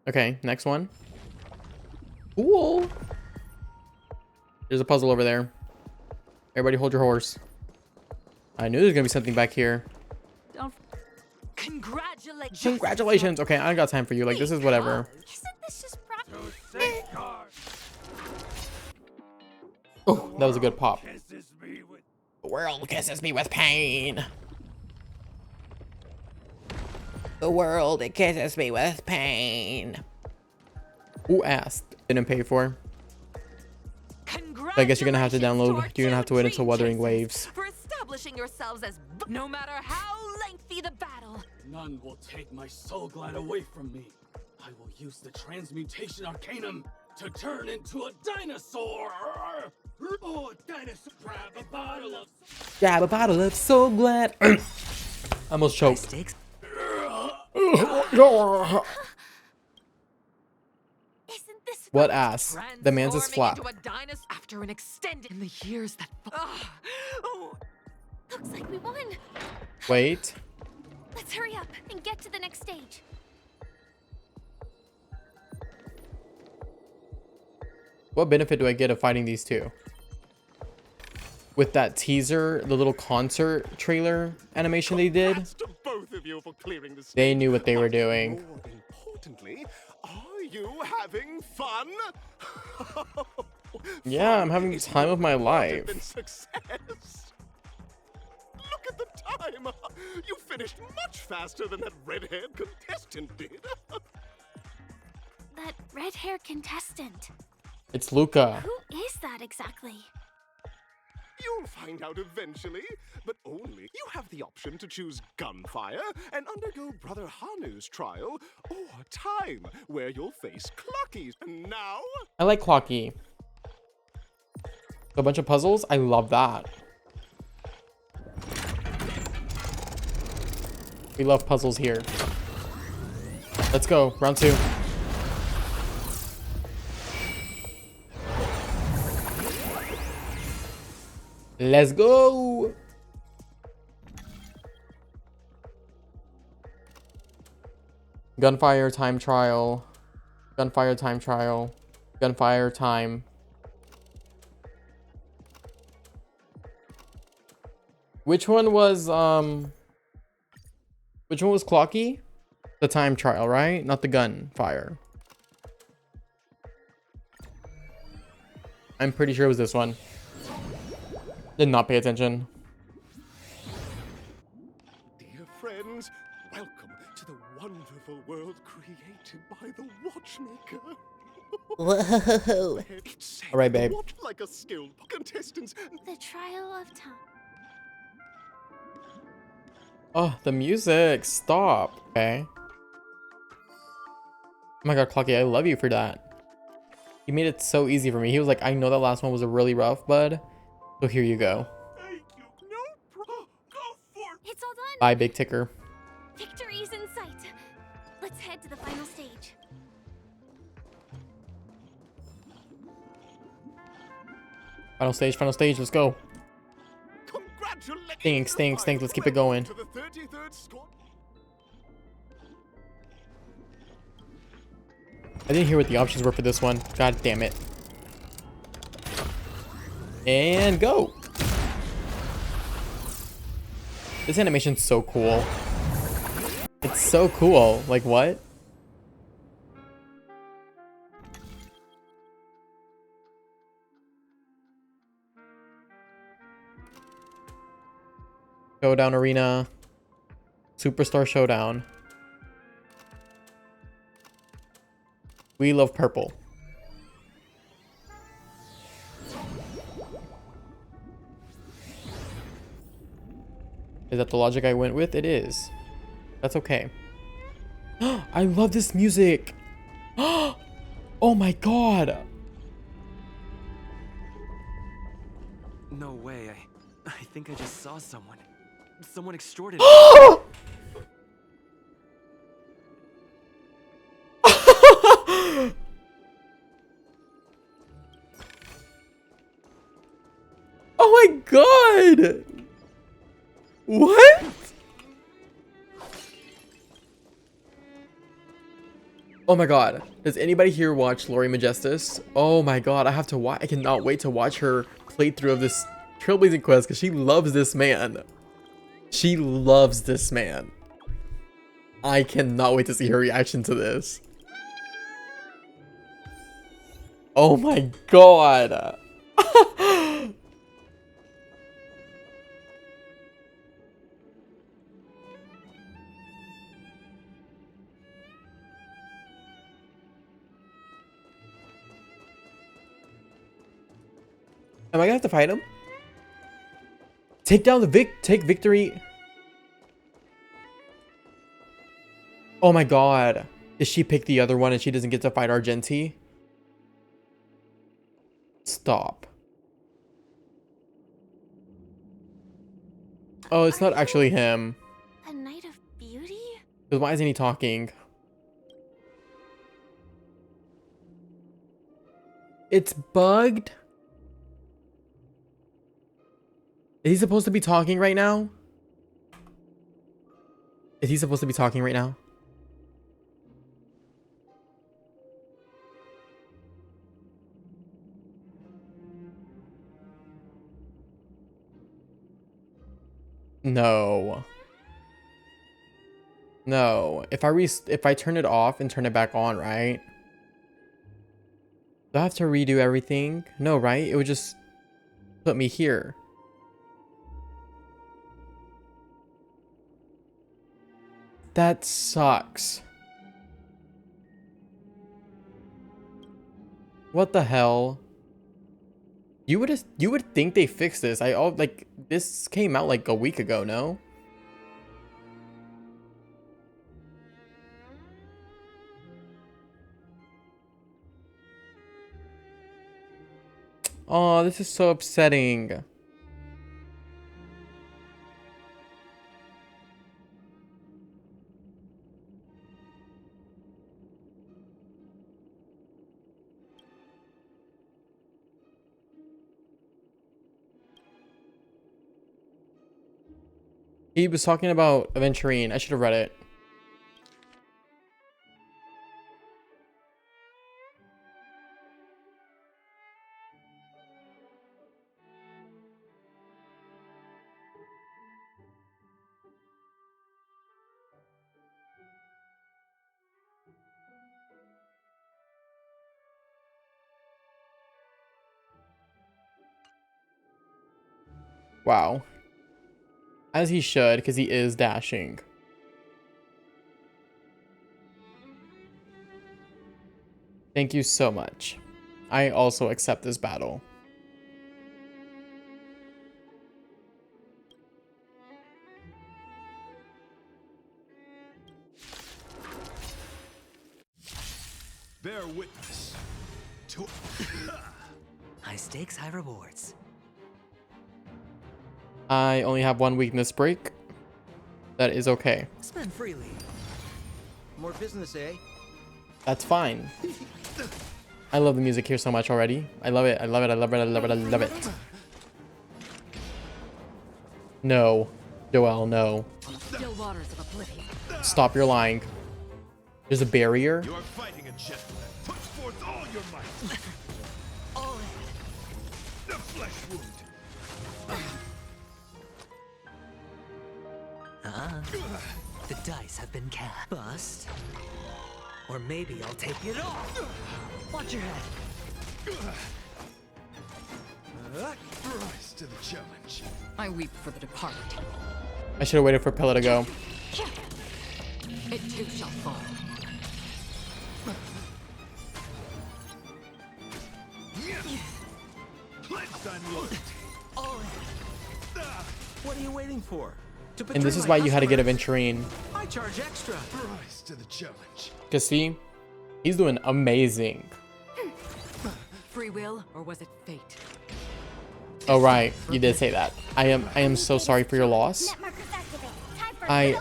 Okay, next one. Cool. There's a puzzle over there. Everybody hold your horse. I knew there's gonna be something back here. Don't... Congratulations. Congratulations. Okay, I don't got time for you. Like, this is whatever. Isn't this just Oh, that was a good pop. The world kisses me with pain. The world, it kisses me with pain. Who asked? Didn't pay for. I guess you're gonna have to download. You're gonna have to wait until Wuthering Waves. For establishing yourselves as no matter how lengthy the battle. None will take my soul glad away from me. I will use the transmutation arcanum to turn into a dinosaur. Oh, a dinosaur! Grab a bottle of. Grab a bottle of Soul Glad. I almost choked. What ass? The man's is flat. Into a dinosaur after an extended in the years that. Oh, looks like we won. Wait. Let's hurry up and get to the next stage. What benefit do I get of fighting these two? With that teaser, the little concert trailer animation they did, To both of you for clearing the they knew what they were doing. More importantly, are you having fun? Yeah, I'm having the time of my life. Been success. Look at the time. You finished much faster than that red-haired contestant did. That red-haired contestant. It's Luca. Who is that exactly? You'll find out eventually, but only you have the option to choose gunfire and undergo Brother Hanu's trial, or time, where you'll face Cluckies. And now, I like Clocky. A bunch of puzzles? I love that. We love puzzles here. Let's go. Round 2. Let's go. Gunfire time trial. Gunfire time trial. Gunfire time. Which one was Clocky? The time trial, right? Not the gunfire. I'm pretty sure it was this one. Did not pay attention. Dear friends, welcome to the wonderful world created by the Watchmaker. Whoa. All right, babe. Watch like a skilled contestants. The trial of time. Oh, the music. Stop. Okay. Oh my god, Clocky, I love you for that. He made it so easy for me. He was like, I know that last one was a really rough, bud. So here you go. Thank you. No pro. Go for it. It's all done. Bye, Big Ticker. Victory's in sight. Let's head to the final stage. Final stage, let's go. Stinks. Let's keep it going. To the 33rd squad. I didn't hear what the options were for this one. God damn it. And go. This animation's so cool. It's so cool. Like, what? Showdown Arena. Superstar Showdown. We love purple. Is that the logic I went with? It is. That's okay. I love this music. Oh my god. No way. I think I just saw someone. Someone extraordinary. Oh my god! What? Oh my god. Does anybody here watch Lori Majestus? Oh my god, I have to watch. I cannot wait to watch her playthrough of this Trailblazing Quest because she loves this man. She loves this man. I cannot wait to see her reaction to this. Oh my god. Am I gonna have to fight him? Take down the take victory. Oh my god. Did she pick the other one and she doesn't get to fight Argenti? Stop. Oh, it's not actually him. A night of beauty? Because why isn't he talking? It's bugged? Is he supposed to be talking right now? Is he supposed to be talking right now? No. No. If I turn it off and turn it back on, right? Do I have to redo everything? No, right? It would just put me here. That sucks. What the hell? You would think they fixed this. Like this came out like a week ago, no? Oh, this is so upsetting. He was talking about Aventurine. I should have read it. Wow. As he should, because he is dashing. Thank you so much. I also accept this battle. Bear witness to high stakes, high rewards. I only have one weakness break. That is okay. Spend freely. More business, eh? That's fine. I love the music here so much already. I love it. I love it. I love it. I love it. I love it. No. Joel, no. Still waters of oblivion. Stop your lying. There's a barrier. You are fighting a gentleman. Put forth all your might. All the flesh wound. The dice have been cast. Bust. Or maybe I'll take it off. Watch your head. Rise to the challenge. I weep for the departed. I should have waited for Pella to go. It too shall fall. Pledge thine loyalty. What are you waiting for? And this is why you had to get Aventurine. I charge extra. Rise to the challenge. Cause see, he's doing amazing. Free will, or was it fate? Oh right, you did say that. I am so sorry for your loss. I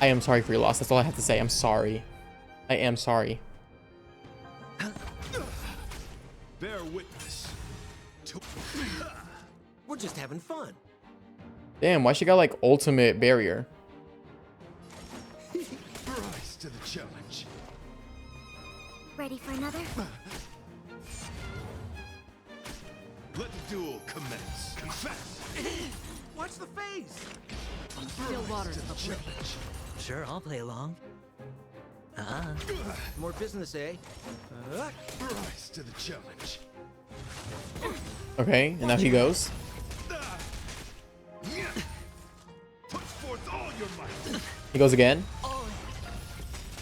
am sorry for your loss. That's all I have to say. I'm sorry. I am sorry. Bear witness to We're just having fun. Damn, why she got like ultimate barrier? rise to the challenge. Ready for another? Let the duel commence. Confess. Watch the face. Still waters of oblivion. Sure, I'll play along. More business, eh? Rise to the challenge. Okay, and now he goes. Put forth all your might. He goes again.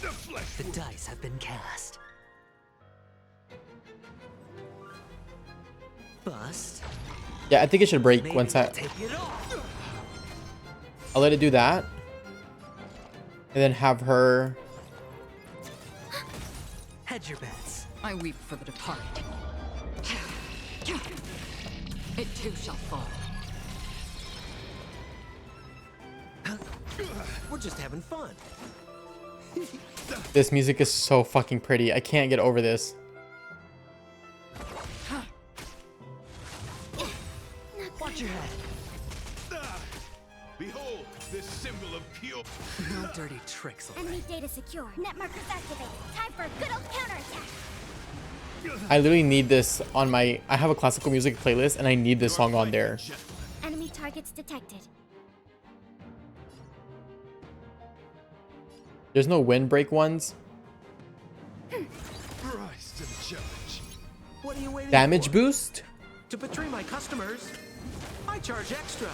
The flesh The wound. dice have been cast. Bust. Yeah, I think it should break Maybe once I'll that. take it off. I'll let it do that. And then have her. Hedge your bets. I weep for the departed. It too shall fall. We're just having fun. This music is so fucking pretty. I can't get over this. Watch your head. Behold this symbol of pure. No dirty tricks. Enemy data secure. Net markers activated. Time for a good old counterattack. I literally need this on my. I have a classical music playlist and I need this song on there. Enemy targets detected. There's no windbreak ones. Rise to the challenge. What are you waiting Damage for? boost? To betray my customers, I charge extra.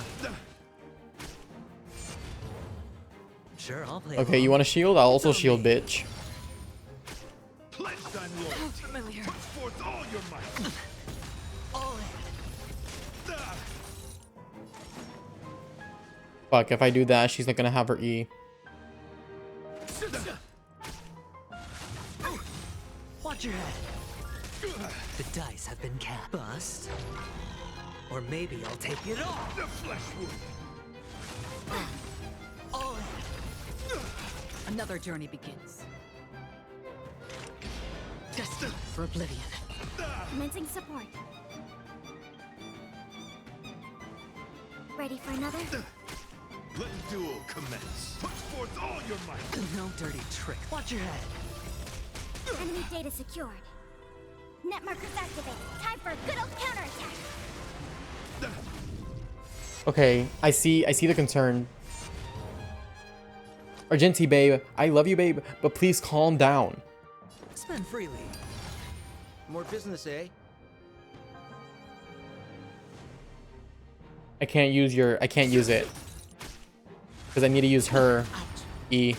Sure, I'll play Okay, along. you want a shield? I'll also shield, bitch. Pledge thine loyalty. Familiar. Put forth all your might. Fuck, if I do that, she's not gonna have her E. Watch your head. The dice have been cast. Bust. Or maybe I'll take it off. The flesh wound. Another journey begins. Destined for oblivion. Commencing support. Ready for another? Let the duel commence. Put forth all your might. No dirty trick. Watch your head. Enemy data secured. Net markers activated. Time for a good old counterattack. Okay, I see the concern. Argenti, babe, I love you, babe, but please calm down. Spend freely. More business, eh? I can't use it. Because I need to use her E.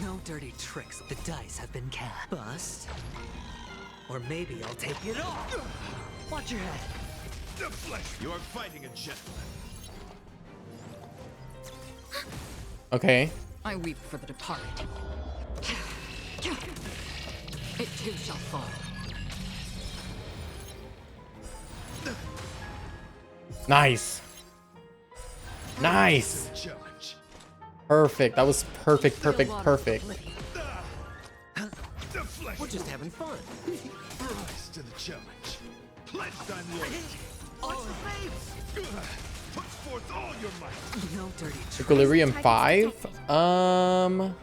No dirty tricks. The dice have been cast. Bust. Or maybe I'll take it off. Watch your head. The flesh. You are fighting a gentleman. Okay. I weep for the departed. It too shall fall. Nice. Nice. Perfect. That was perfect. We're just having fun. Rise to the challenge. Pledge thy loyalty. Watch the babes. Put forth all your might. No dirty tricks. Equilibrium 5? I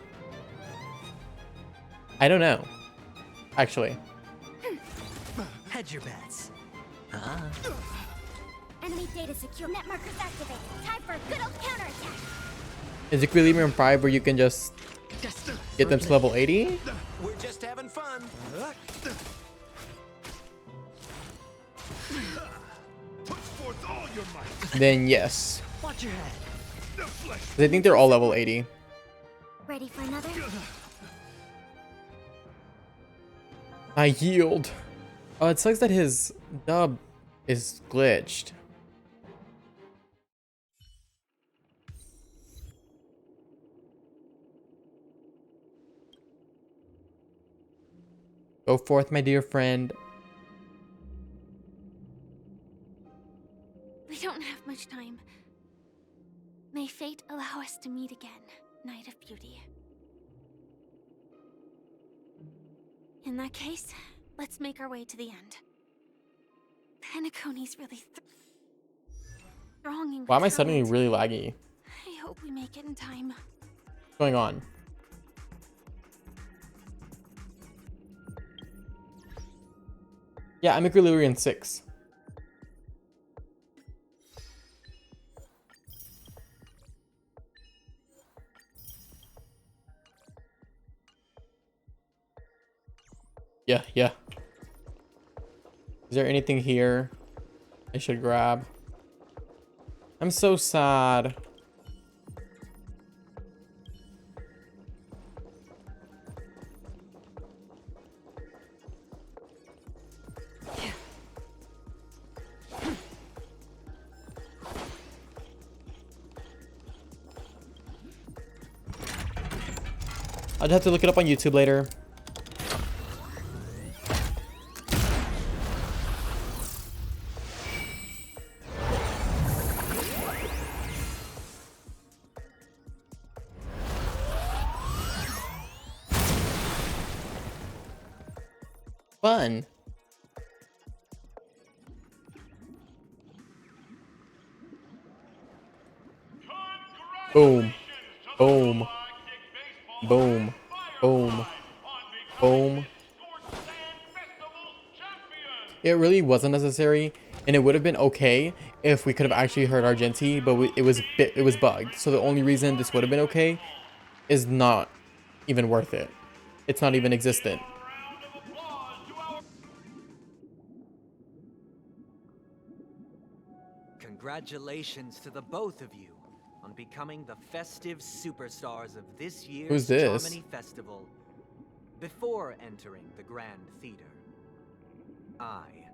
don't know. Actually. Hedge your bets. Enemy data secure. Net markers activated. Time for a good old counterattack. Is Equilibrium 5 where you can just get them to level 80? We're just having fun. Put forth all your might. Then yes. Watch your head. 'Cause I think they're all level 80. Ready for another? I yield. Oh, it sucks that his dub is glitched. Go forth, my dear friend. We don't have much time. May fate allow us to meet again, Knight of Beauty. In that case, let's make our way to the end. Penacony's really strong and Why am I suddenly determined. really laggy? I hope we make it in time. What's going on? Yeah, I'm Equilibrium 6. Yeah. Is there anything here I should grab? I'm so sad. I'll have to look it up on YouTube later. Fun. Boom. Boom. Boom. Boom. Boom. It really wasn't necessary, and it would have been okay if we could have actually heard Argenti, but it was bugged. So the only reason this would have been okay is not even worth it. It's not even existent. Congratulations to the both of you on becoming the festive superstars of this year's Who's this? Harmony Festival. Before entering the Grand Theater, I,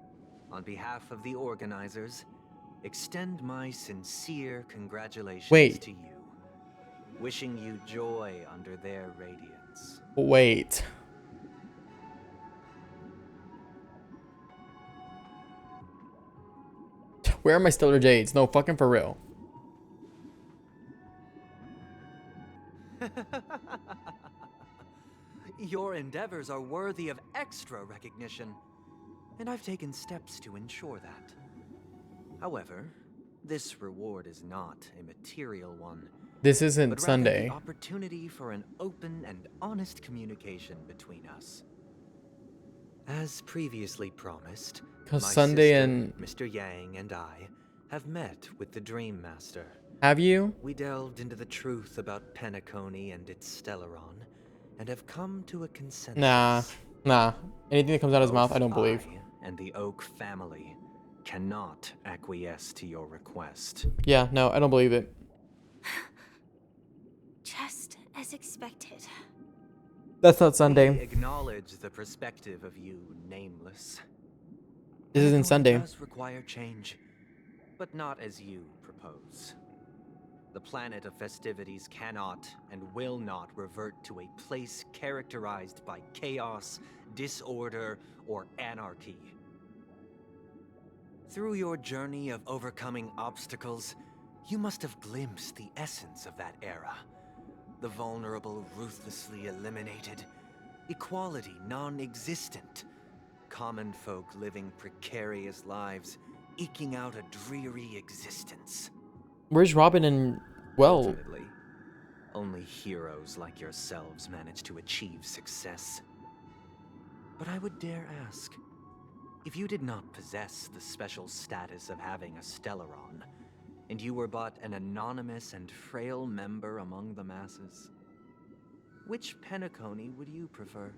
on behalf of the organizers, extend my sincere congratulations to you, wishing you joy under their radiance. Wait. Where are my Stellar Jades? No, fucking for real. Your endeavors are worthy of extra recognition, and I've taken steps to ensure that. However, this reward is not a material one. This isn't but rather Sunday. the opportunity for an open and honest communication between us. As previously promised, 'Cause my Sunday sister, and- Mr. Yang and I have met with the Dream Master. Have you? We delved into the truth about Penacony and its Stellaron, and have come to a consensus. Nah. Anything that comes out of his mouth, I don't believe. I and the Oak family cannot acquiesce to your request. Yeah, no, I don't believe it. Just as expected. That's not We Sunday. acknowledge the perspective of you, Nameless. This isn't Penacony Sunday. does require change, but not as you propose. The planet of festivities cannot and will not revert to a place characterized by chaos, disorder, or anarchy. Through your journey of overcoming obstacles, you must have glimpsed the essence of that era. The vulnerable ruthlessly eliminated, equality non-existent, common folk living precarious lives, eking out a dreary existence. Where's Robin and Ultimately, only heroes like yourselves manage to achieve success. But I would dare ask, if you did not possess the special status of having a Stellaron, and you were but an anonymous and frail member among the masses, which Penacony would you prefer?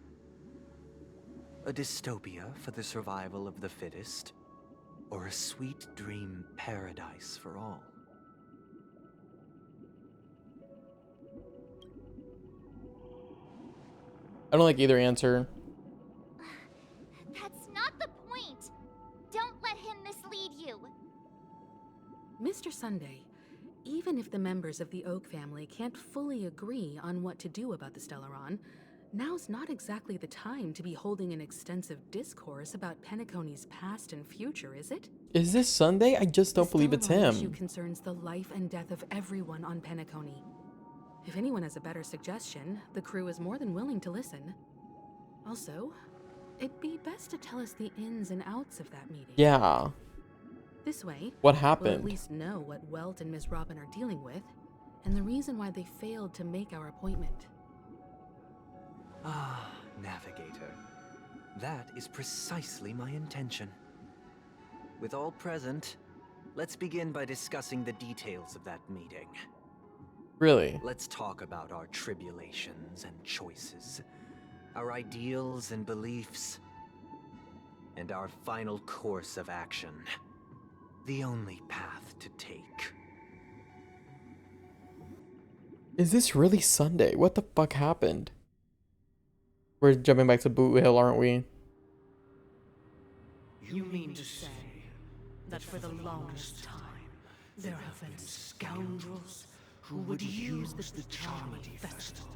A dystopia for the survival of the fittest, or a sweet dream paradise for all? I don't like either answer. That's not the point. Don't let him mislead you. Mr. Sunday, even if the members of the Oak family can't fully agree on what to do about the Stellaron, now's not exactly the time to be holding an extensive discourse about Penacony's past and future, is it? Is this Sunday? I just don't believe it's Stellaron issue him. concerns the life and death of everyone on Penacony. If anyone has a better suggestion, the crew is more than willing to listen. Also, it'd be best to tell us the ins and outs of that meeting. Yeah. This way, What we'll happened? at least know what Welt and Miss Robin are dealing with, and the reason why they failed to make our appointment. Ah, Navigator. That is precisely my intention. With all present, let's begin by discussing the details of that meeting. Really? Let's talk about our tribulations and choices, our ideals and beliefs, and our final course of action. The only path to take. Is this really Sunday? What the fuck happened? We're jumping back to Boot Hill, aren't we? You mean to say that for the longest time, there have been scoundrels who would use the Charmity Festival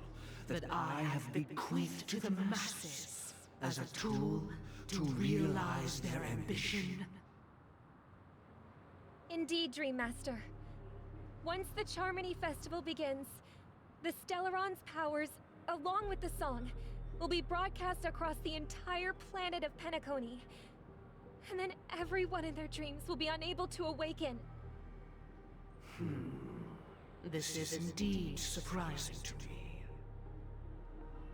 that I have bequeathed to the masses as a tool to realize their ambition? Indeed, Dream Master. Once the Charmony Festival begins, the Stellaron's powers, along with the song, will be broadcast across the entire planet of Penacony. And then everyone in their dreams will be unable to awaken. This is indeed surprising to me.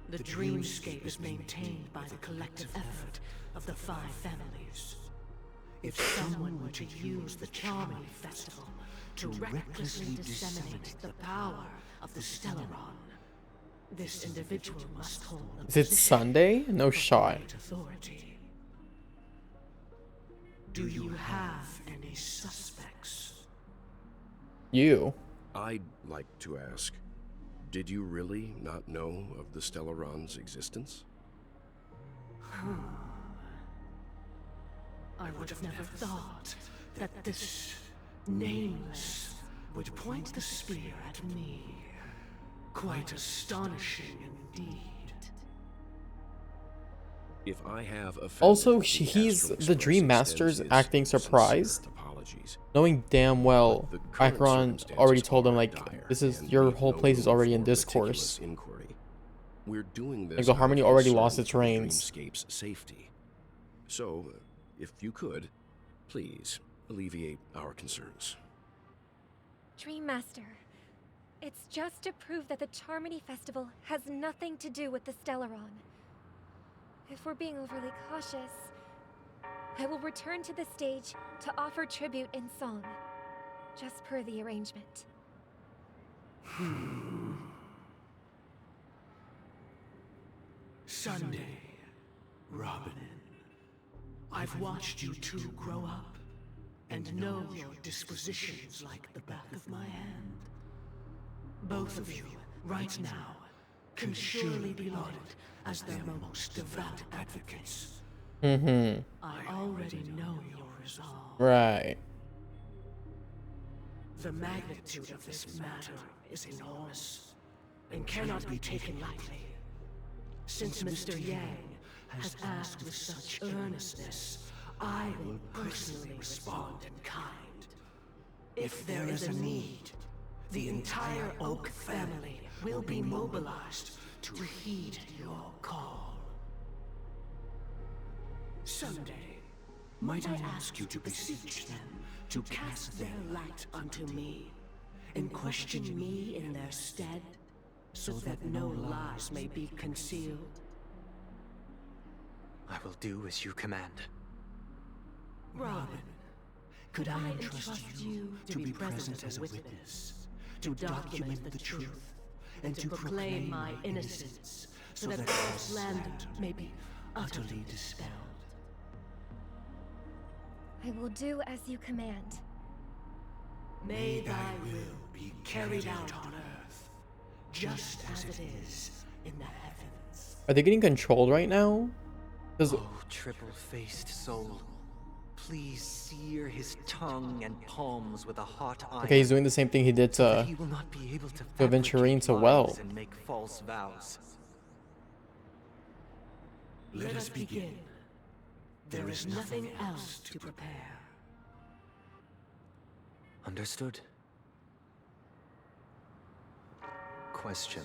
The dreamscape is maintained by the collective effort of the 5 families. If someone were to use the Charmony Festival to recklessly disseminate the power of the Stellaron, this individual must hold a Is it position Sunday? No of shot. great authority. Do you have any suspects? You. I'd like to ask, did you really not know of the Stellaron's existence? I would have never thought that this Nameless would point the spear at me. Quite astonishing indeed. If I have offended Also, the he's Astral the Dream Express Master's extends acting his surprised, sincere apologies. knowing damn well The current Acheron circumstances already told him, are like, dire this is, and your leave whole no place is room already in for discourse. meticulous inquiry. We're doing this Like, the out Harmony of already concern lost its for the reins. Dreamscape's safety. So, if you could, please, alleviate our concerns. Dream Master, it's just to prove that the Charmony Festival has nothing to do with the Stellaron. If we're being overly cautious, I will return to the stage to offer tribute in song, just per the arrangement. Sunday, Robin. I've watched you two grow up and know your dispositions like the back of my hand. Both of you, right now, can surely be lauded as their most devout advocates. Mm-hmm. I already know your resolve. Right. The magnitude of this matter is enormous and cannot be taken lightly. Since Mr. Yang has asked with such earnestness, I will personally respond in kind. If there is a need, the entire Oak family will be mobilized to heed your call. Someday, might I ask you to beseech them to cast their light unto me, and question me in their stead, so that no lies may be concealed? I will do as you command. Robin, could I entrust you to be present as a witness, to document the truth, and to proclaim my innocence, so that all slander may be utterly dispelled? I will do as you command. May thy will be carried out on earth, just as it is in the heavens. Are they getting controlled right now? Oh, triple-faced soul. Please sear his tongue and palms with a hot iron. Okay, he's doing the same thing he did to he will not be able to Aventurine so well. and make false vows. Let us begin. There is nothing else to prepare. Understood. Question.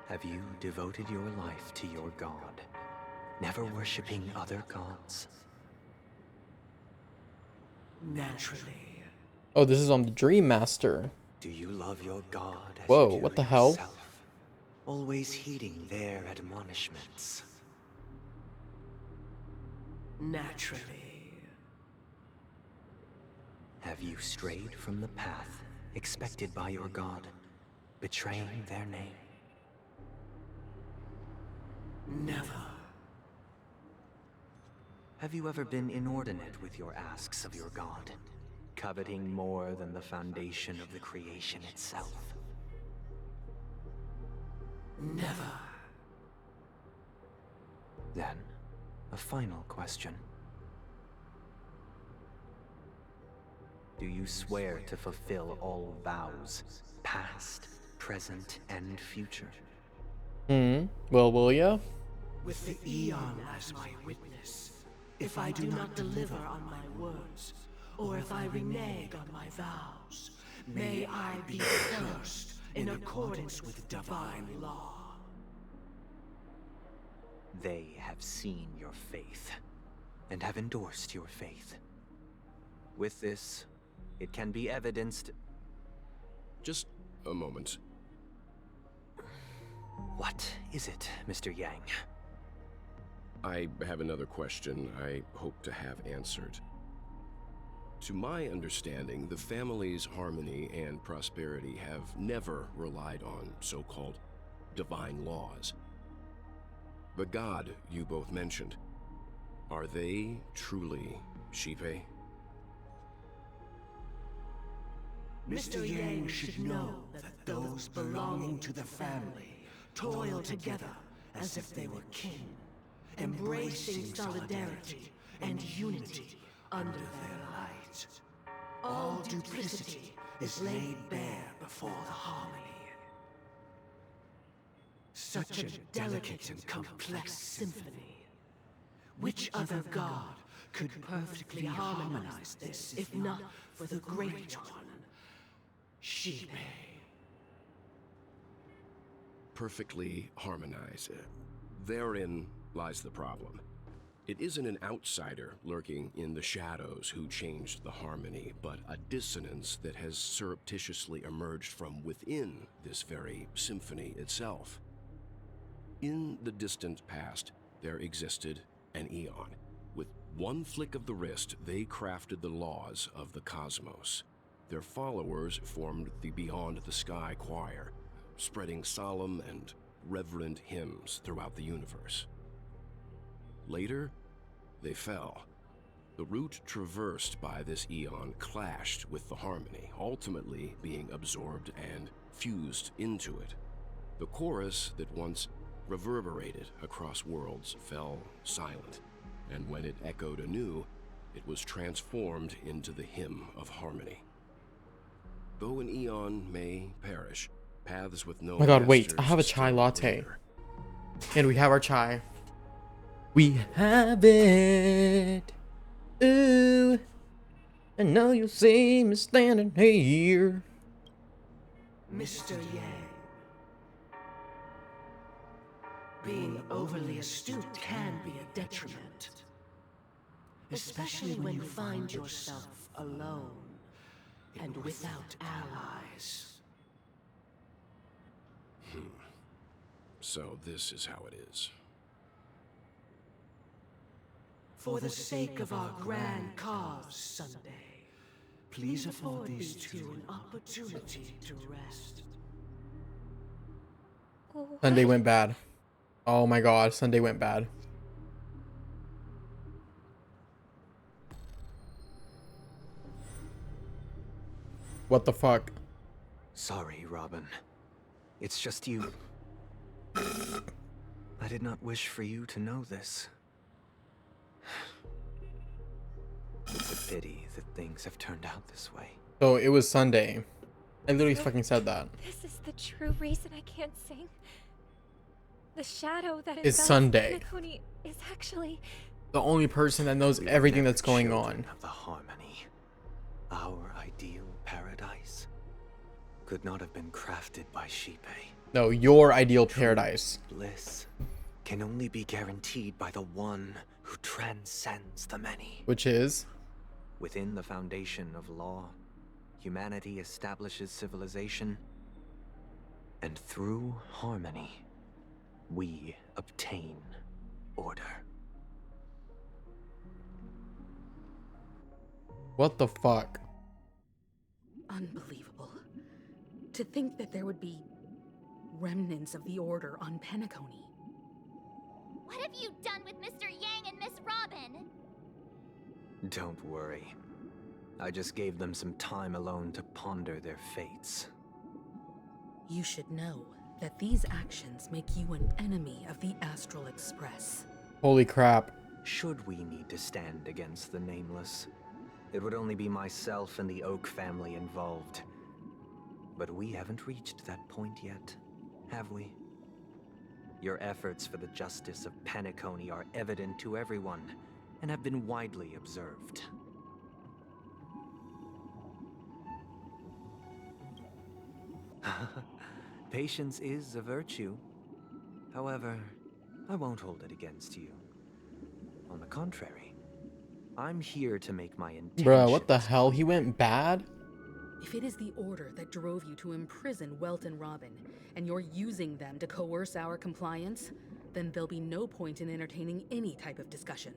Have you devoted your life to your god, never worshipping other gods? Naturally. Oh, this is on the Dream Master. Do you love your god as Whoa, you do what the hell? yourself, always heeding their admonishments? Naturally. Have you strayed from the path expected by your god, betraying their name? Never. Have you ever been inordinate with your asks of your god, coveting more than the foundation of the creation itself? Never. Then, a final question. Do you swear to fulfill all vows, past, present, and future? Well, will ya? With the Eon as my witness, if I do not deliver on my words, or if I renege on my vows, may I be cursed in accordance with divine law. They have seen your faith, and have endorsed your faith. With this, it can be evidenced... Just a moment. What is it, Mr. Yang? I have another question I hope to have answered. To my understanding, the family's harmony and prosperity have never relied on so-called divine laws. The god you both mentioned, are they truly Shipe? Mr. Yang should know that those belonging to the family toil together as if they were kin, embracing solidarity and unity under their light. All duplicity is laid bare before the harmony. Such a delicate and complex symphony. Which other god could perfectly harmonize this, if not for the Great One, Shipe? Perfectly harmonize. Therein lies the problem. It isn't an outsider lurking in the shadows who changed the harmony, but a dissonance that has surreptitiously emerged from within this very symphony itself. In the distant past, there existed an Eon. With one flick of the wrist, they crafted the laws of the cosmos. Their followers formed the Beyond the Sky Choir, spreading solemn and reverent hymns throughout the universe. Later, they fell. The route traversed by this Eon clashed with the harmony, ultimately being absorbed and fused into it. The chorus that once reverberated across worlds fell silent, and when it echoed anew, it was transformed into the hymn of harmony. Though an Eon may perish, paths with no Oh my god, wait, I masters have a chai still latte. linger. And we have our chai. We have it. Ooh. I know you'll see me standing here. Mr. Yang. Being overly astute can be a detriment. Especially when you find yourself alone and without allies. So this is how it is. For the sake of our grand cause, Sunday, please afford these two an opportunity to rest. Sunday went bad. Oh my god, Sunday went bad. What the fuck? Sorry, Robin. It's just you. I did not wish for you to know this. It's a pity that things have turned out this way. So it was Sunday. I literally fucking said that. This is the true reason I can't sing. The shadow that It's envelops Sunday. Penacony is actually The only person that knows everything that's going on. Of the harmony. Our ideal paradise could not have been crafted by Shipe. No, your ideal paradise. Bliss can only be guaranteed by the one who transcends the many. Which is? Within the foundation of law, humanity establishes civilization, and through harmony, we obtain order. What the fuck? Unbelievable. To think that there would be remnants of the Order on Penacony. What have you done with Mr. Yang and Miss Robin? Don't worry. I just gave them some time alone to ponder their fates. You should know that these actions make you an enemy of the Astral Express. Holy crap. Should we need to stand against the Nameless, it would only be myself and the Oak family involved. But we haven't reached that point yet, have we? Your efforts for the justice of Penacony are evident to everyone, and have been widely observed. Patience is a virtue. However, I won't hold it against you. On the contrary, I'm here to make my intention. Bruh, what the hell? He went bad? If it is the Order that drove you to imprison Welt and Robin, and you're using them to coerce our compliance, then there'll be no point in entertaining any type of discussion.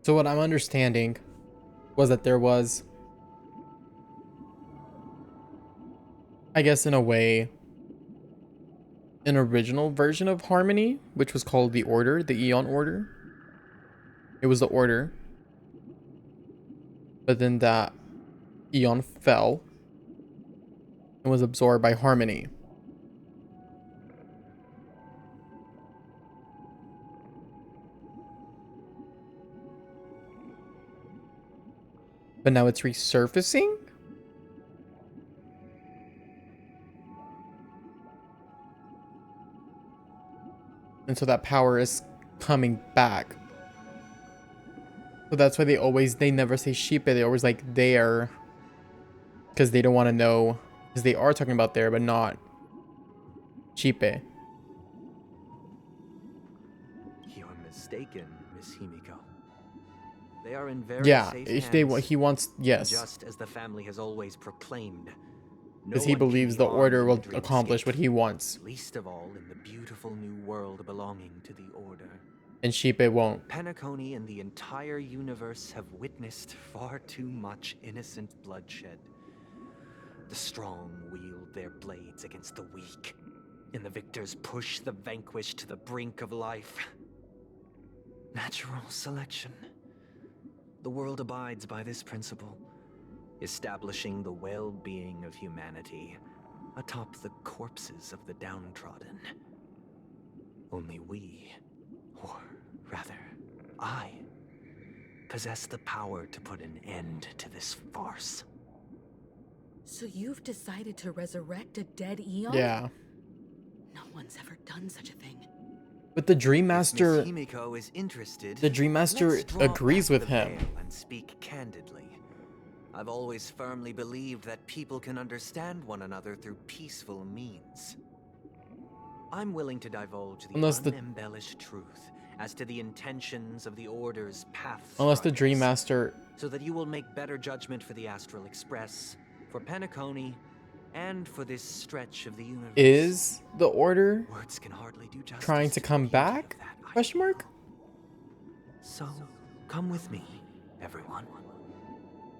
So what I'm understanding was that there was, I guess in a way, an original version of Harmony, which was called the Order, the Eon Order. It was the Order. But then that Eon fell and was absorbed by Harmony. But now it's resurfacing? And so that power is coming back. So that's why they never say Shipe, they always like there. Because they don't want to know. Because they are talking about there, but not Shipe. You're mistaken, Miss Himiko. They are in very Yeah, safe if hands, he wants, yes. just as the family has always proclaimed. Because No he one can believes be the harmed Order in will the accomplish what he wants. least of all in the beautiful new world belonging to the Order. And Sheep it won't. Penacony and the entire universe have witnessed far too much innocent bloodshed. The strong wield their blades against the weak, and the victors push the vanquished to the brink of life. Natural selection. The world abides by this principle, establishing the well-being of humanity atop the corpses of the downtrodden. Only we, or rather, I, possess the power to put an end to this farce. So you've decided to resurrect a dead Eon? Yeah. No one's ever done such a thing. But the Dream Master, If Miss Himiko is interested, the Dream Master let's draw agrees back with the him. veil and speak candidly. I've always firmly believed that people can understand one another through peaceful means. I'm willing to divulge the unembellished truth as to the intentions of the Order's path. Unless the Dream Master so that you will make better judgment for the Astral Express, for Penacony, and for this stretch of the universe. is the Order Words can hardly do justice trying to come back? Question mark? So, come with me, everyone.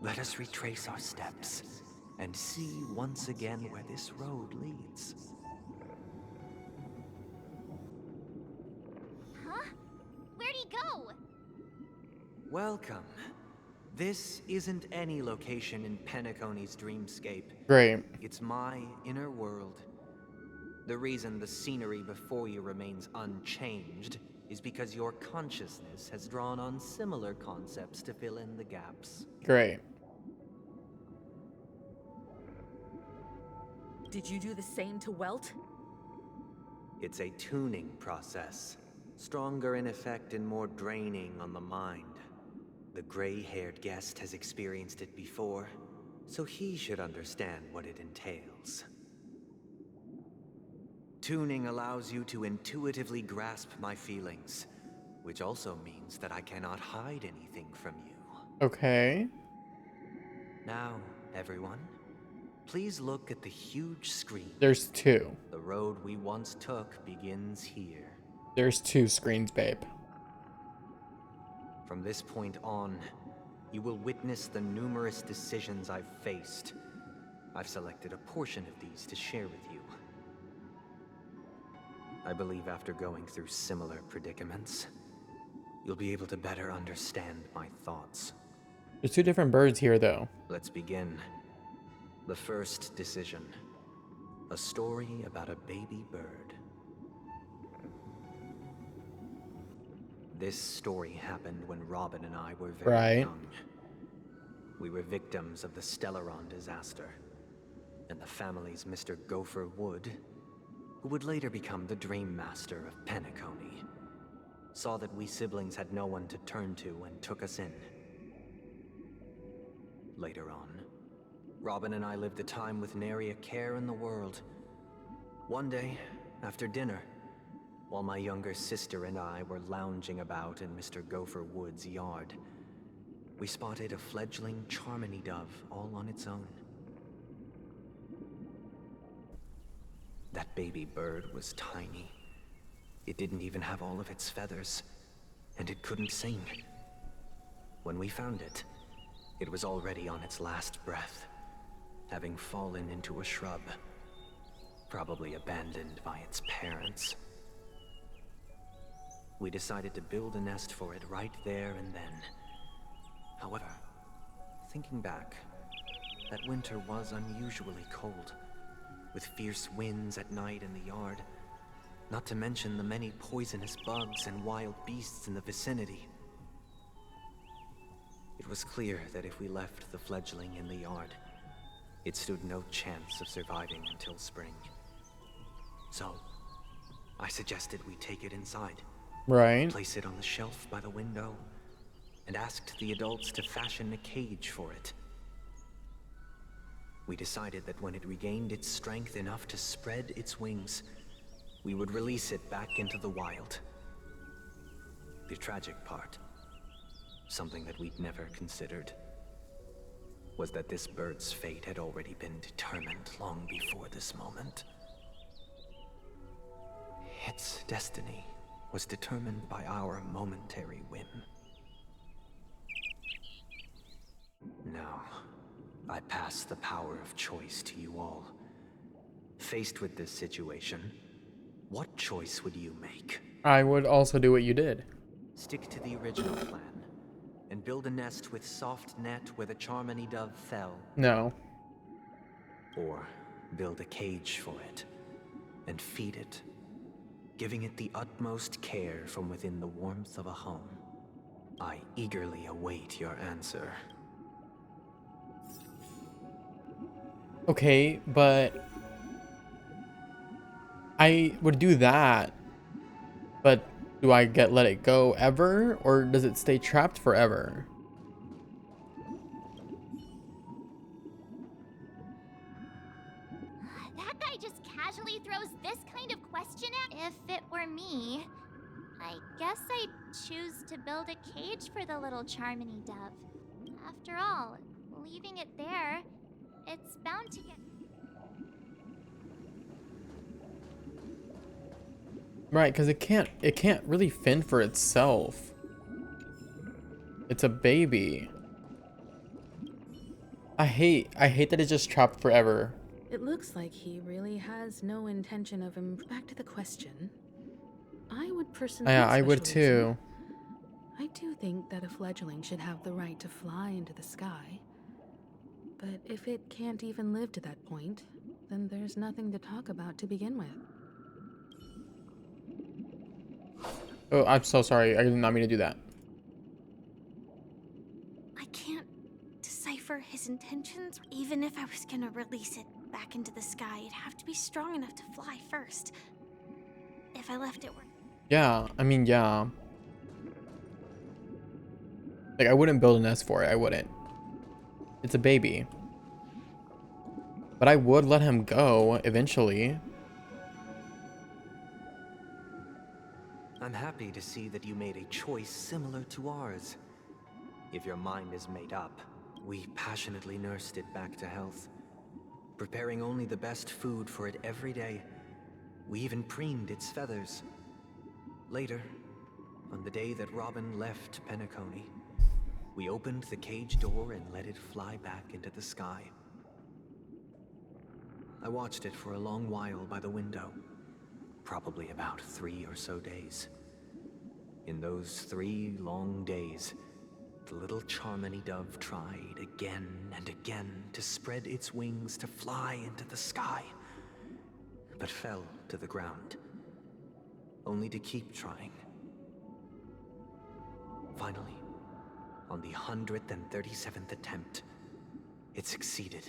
Let us retrace our steps and see once again where this road leads. Huh? Where'd he go? Welcome. This isn't any location in Penacony's dreamscape. Great. It's my inner world. The reason the scenery before you remains unchanged is because your consciousness has drawn on similar concepts to fill in the gaps. Great. Did you do the same to Welt? It's a tuning process, stronger in effect and more draining on the mind. The gray-haired guest has experienced it before, so he should understand what it entails. Tuning allows you to intuitively grasp my feelings, which also means that I cannot hide anything from you. Okay. Now, everyone, please look at the huge screen. There's two. The road we once took begins here. There's two screens, babe. From this point on, you will witness the numerous decisions I've faced. I've selected a portion of these to share with you. I believe after going through similar predicaments, you'll be able to better understand my thoughts. There's two different birds here, though. Let's begin. The first decision. A story about a baby bird. This story happened when Robin and I were very young. We were victims of the Stellaron disaster, and the family's Mr. Gopher Wood, who would later become the Dream Master of Penacony, saw that we siblings had no one to turn to and took us in. Later on, Robin and I lived a time with nary a care in the world. One day, after dinner, while my younger sister and I were lounging about in Mr. Gopher Wood's yard, we spotted a fledgling Charmony dove all on its own. That baby bird was tiny. It didn't even have all of its feathers, and it couldn't sing. When we found it, it was already on its last breath, having fallen into a shrub, probably abandoned by its parents. We decided to build a nest for it right there and then. However, thinking back, that winter was unusually cold, with fierce winds at night in the yard, not to mention the many poisonous bugs and wild beasts in the vicinity. It was clear that if we left the fledgling in the yard, it stood no chance of surviving until spring. So, I suggested we take it inside. Right. Place it on the shelf by the window, and asked the adults to fashion a cage for it. We decided that when it regained its strength enough to spread its wings, we would release it back into the wild. The tragic part, something that we'd never considered, was that this bird's fate had already been determined long before this moment. Its destiny was determined by our momentary whim. Now, I pass the power of choice to you all. Faced with this situation, what choice would you make? I would also do what you did. Stick to the original plan and build a nest with soft net where the Charmony dove fell. No. Or build a cage for it and feed it, giving it the utmost care from within the warmth of a home. I eagerly await your answer. Okay, but I would do that, but do I let it go ever, or does it stay trapped forever? That guy just casually throws this kind of question at. If it were me, I guess I'd choose to build a cage for the little Charmony dove. After all, leaving it there, it's bound to get... Right, because it can't really fend for itself. It's a baby. I hate that it's just trapped forever. It looks like he really has no intention of him. Back to the question. I would personally. Yeah, I would too. I do think that a fledgling should have the right to fly into the sky. But if it can't even live to that point, then there's nothing to talk about to begin with. Oh, I'm so sorry. I did not mean to do that. I can't decipher his intentions. Even if I was gonna release it back into the sky, it'd have to be strong enough to fly first. If I left it where... Yeah, I mean, yeah. Like, I wouldn't build a nest for it. I wouldn't. It's a baby. But I would let him go eventually. I'm happy to see that you made a choice similar to ours. If your mind is made up, we passionately nursed it back to health, preparing only the best food for it every day. We even preened its feathers. Later, on the day that Robin left Penacony, we opened the cage door and let it fly back into the sky. I watched it for a long while by the window, probably about 3 or so days. In those 3 long days, the little Charmony dove tried again and again to spread its wings to fly into the sky, but fell to the ground, only to keep trying. Finally, on the 137th attempt, it succeeded.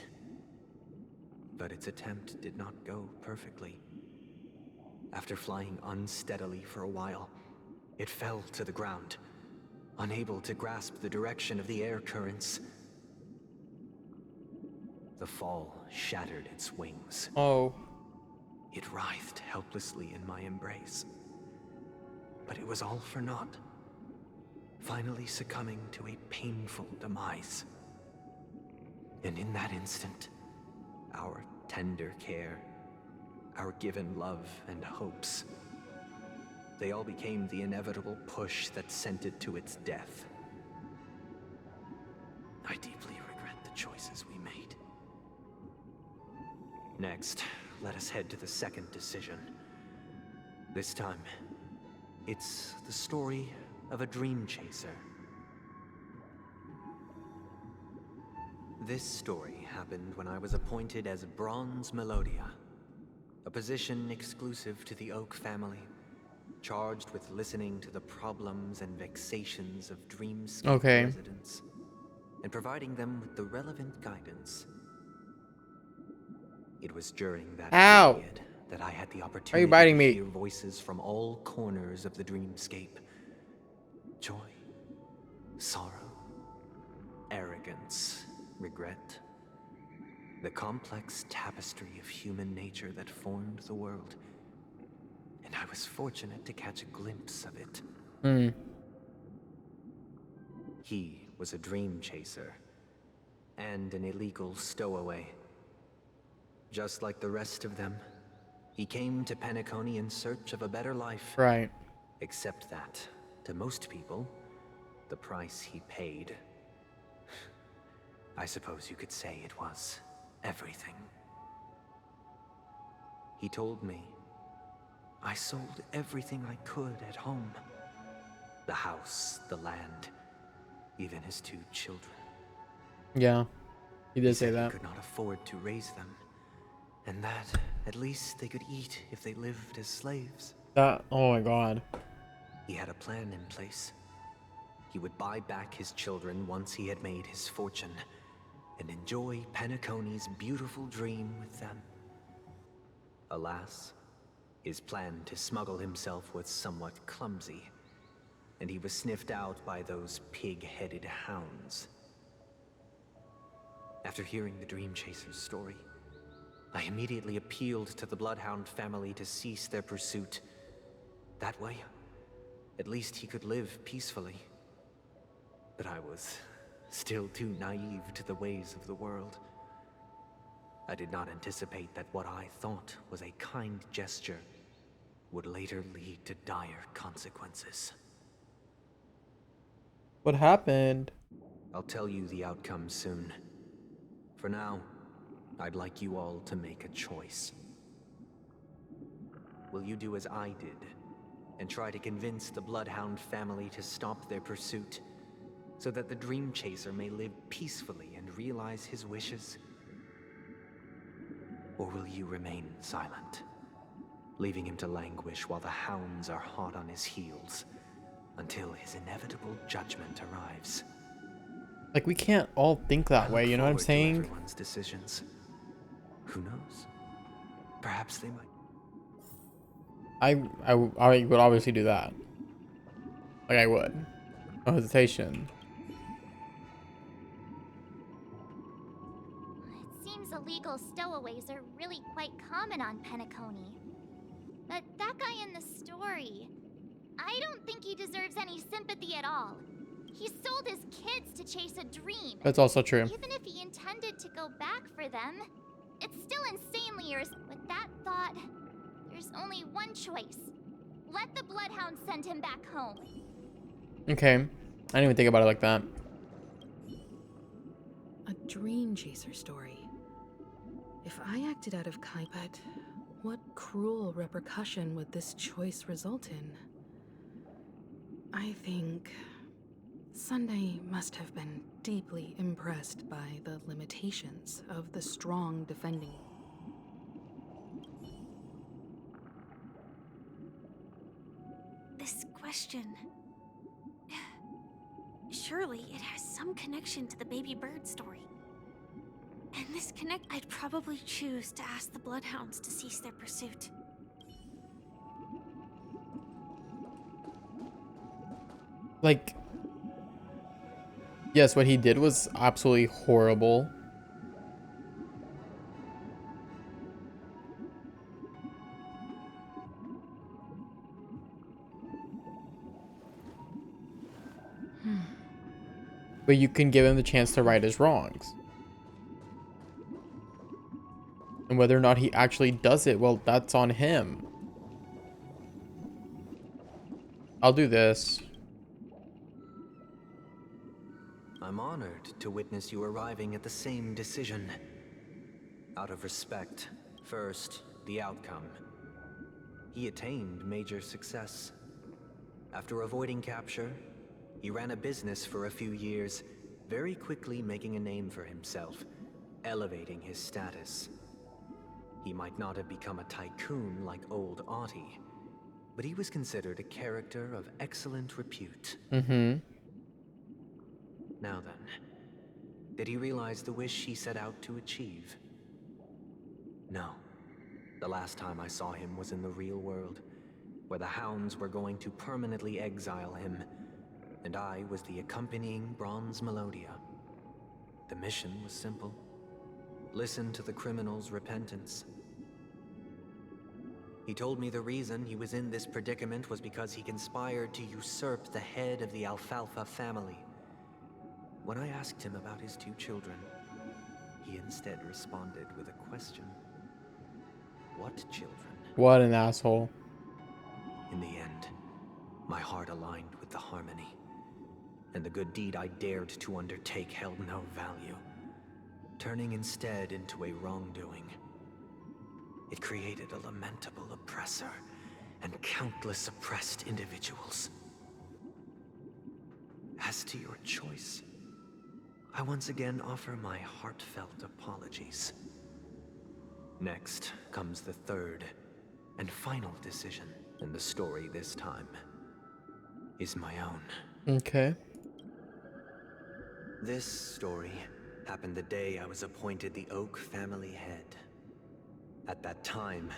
But its attempt did not go perfectly. After flying unsteadily for a while, it fell to the ground, unable to grasp the direction of the air currents. The fall shattered its wings. Oh. It writhed helplessly in my embrace. But it was all for naught, finally succumbing to a painful demise. And in that instant, our tender care, our given love and hopes, they all became the inevitable push that sent it to its death. I deeply regret the choices we made. Next, let us head to the second decision. This time, it's the story of a dream chaser. This story happened when I was appointed as Bronze Melodia, a position exclusive to the Oak family, charged with listening to the problems and vexations of Dreamscape residents, and providing them with the relevant guidance. It was during that period that I had the opportunity to hear voices from all corners of the Dreamscape. Joy, sorrow, arrogance, regret. The complex tapestry of human nature that formed the world. And I was fortunate to catch a glimpse of it. He was a dream chaser and an illegal stowaway. Just like the rest of them, he came to Penacony in search of a better life. Right. Except that, to most people, the price he paid, I suppose you could say it was everything. He told me I sold everything I could at home. The house, the land, even his 2 children. Yeah, he did say He that. could not afford to raise them, and that at least they could eat if they lived as slaves. That, oh my god. He had a plan in place. He would buy back his children once he had made his fortune, and enjoy Penacony's beautiful dream with them. Alas, his plan to smuggle himself was somewhat clumsy, and he was sniffed out by those pig-headed hounds. After hearing the Dream Chaser's story, I immediately appealed to the Bloodhound family to cease their pursuit. That way, at least he could live peacefully. But I was still too naive to the ways of the world. I did not anticipate that what I thought was a kind gesture would later lead to dire consequences. What happened? I'll tell you the outcome soon. For now, I'd like you all to make a choice. Will you do as I did, and try to convince the Bloodhound family to stop their pursuit, so that the Dream Chaser may live peacefully and realize his wishes? Or will you remain silent, leaving him to languish while the hounds are hot on his heels, until his inevitable judgment arrives? Like, we can't all think that way, you know what I'm saying? Everyone's decisions. Who knows? Perhaps they might. I would obviously do that. Like, I would. No hesitation. It seems illegal stowaways are really quite common on Penacony. But that guy in the story, I don't think he deserves any sympathy at all. He sold his kids to chase a dream. That's also true. Even if he intended to go back for them, it's still insanely With that thought, there's only one choice. Let the Bloodhound send him back home. Okay. I didn't even think about it like that. A dream chaser story. If I acted out of Kaipet, what cruel repercussion would this choice result in? I think Sunday must have been deeply impressed by the limitations of the strong defending. This question... Surely it has some connection to the baby bird story. And this I'd probably choose to ask the Bloodhounds to cease their pursuit. Like, yes, what he did was absolutely horrible. But you can give him the chance to right his wrongs. And whether or not he actually does it, well, that's on him. I'll do this. I'm honored to witness you arriving at the same decision. Out of respect, first, the outcome. He attained major success. After avoiding capture, he ran a business for a few years, very quickly making a name for himself, elevating his status. He might not have become a tycoon like old Audie, but he was considered a character of excellent repute. Mm-hmm. Now then, did he realize the wish he set out to achieve? No. The last time I saw him was in the real world, where the hounds were going to permanently exile him, and I was the accompanying Bronze Melodia. The mission was simple. Listen to the criminal's repentance. He told me the reason he was in this predicament was because he conspired to usurp the head of the Alfalfa family. When I asked him about his 2 children, he instead responded with a question. What children? What an asshole. In the end, my heart aligned with the harmony, and the good deed I dared to undertake held no value, turning instead into a wrongdoing. It created a lamentable oppressor and countless oppressed individuals. As to your choice, I once again offer my heartfelt apologies. Next comes the third and final decision, and the story this time is my own. Okay. This story happened the day I was appointed the Oak family head. At that time,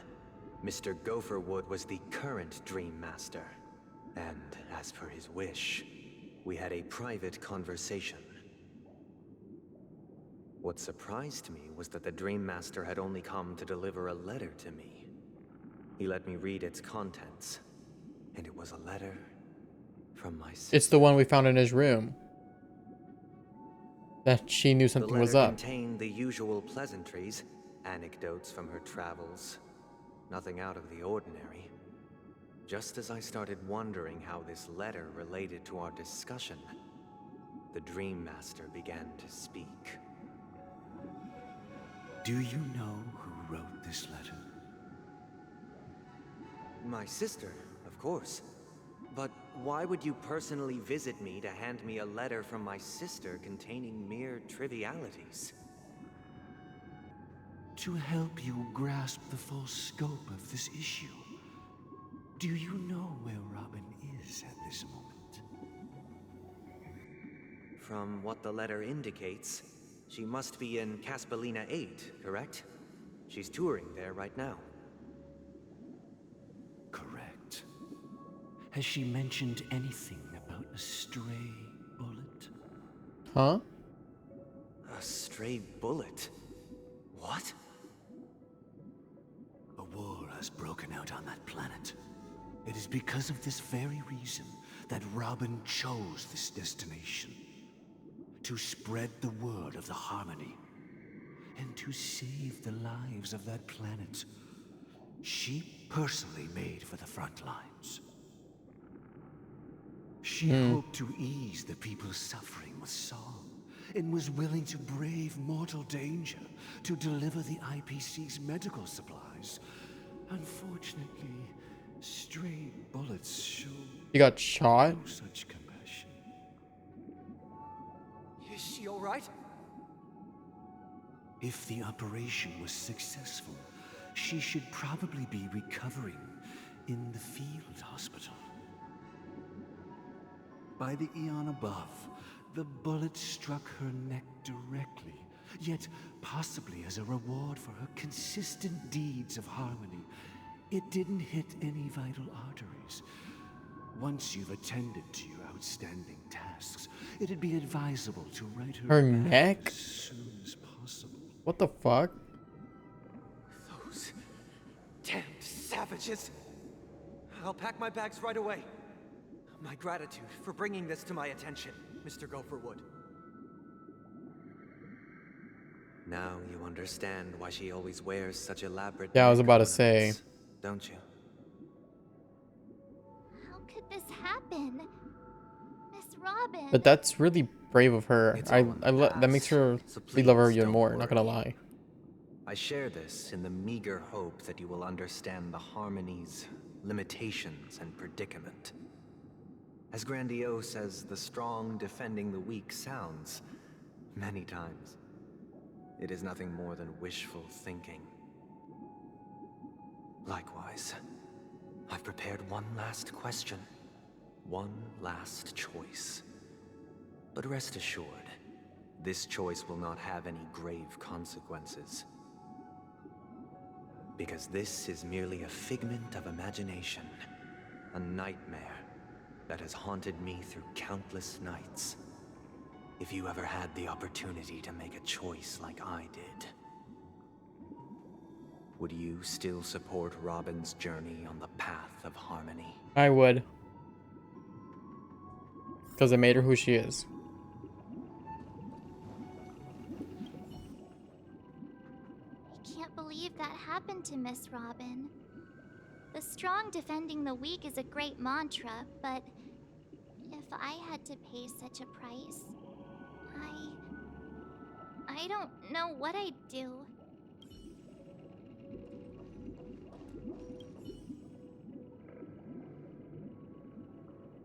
Mr. Gopherwood was the current Dream Master, and as per his wish, we had a private conversation. What surprised me was that the Dream Master had only come to deliver a letter to me. He let me read its contents, and it was a letter from my sister. It's the one we found in his room. That she knew something was up. The letter contained the usual pleasantries, anecdotes from her travels. Nothing out of the ordinary. Just as I started wondering how this letter related to our discussion, the Dream Master began to speak. Do you know who wrote this letter? My sister, of course. But why would you personally visit me to hand me a letter from my sister containing mere trivialities? To help you grasp the full scope of this issue. Do you know where Robin is at this moment? From what the letter indicates, she must be in Caspelina 8, correct? She's touring there right now. Correct. Has she mentioned anything about a stray bullet? Huh? A stray bullet? What? A war has broken out on that planet. It is because of this very reason that Robin chose this destination. To spread the word of the harmony. And to save the lives of that planet. She personally made for the front lines. She hoped to ease the people's suffering with song, and was willing to brave mortal danger to deliver the IPC's medical supplies. Unfortunately, stray bullets show You got shot? no such compassion. Is she all right? If the operation was successful, she should probably be recovering in the field hospital. By the eon above, the bullet struck her neck directly, yet possibly as a reward for her consistent deeds of harmony. It didn't hit any vital arteries. Once you've attended to your outstanding tasks, it'd be advisable to write her back neck? as soon as possible. What the fuck? Those damned savages. I'll pack my bags right away. My gratitude for bringing this to my attention, Mr. Gopherwood. Now you understand why she always wears such elaborate Yeah, I was neck about to say. ornaments, don't you? How could this happen? Miss Robin. But that's really brave of her. It's all in the That makes her past, so we love her please even don't more, not gonna worry. lie. I share this in the meager hope that you will understand the harmony's limitations and predicament. As grandiose as the strong defending the weak sounds, many times, it is nothing more than wishful thinking. Likewise, I've prepared one last question, one last choice. But rest assured, this choice will not have any grave consequences. Because this is merely a figment of imagination, a nightmare that has haunted me through countless nights. If you ever had the opportunity to make a choice like I did, would you still support Robin's journey on the path of harmony? I would. Because it made her who she is. can't believe that happened to Miss Robin. The strong defending the weak is a great mantra, but if I had to pay such a price, I don't know what I'd do.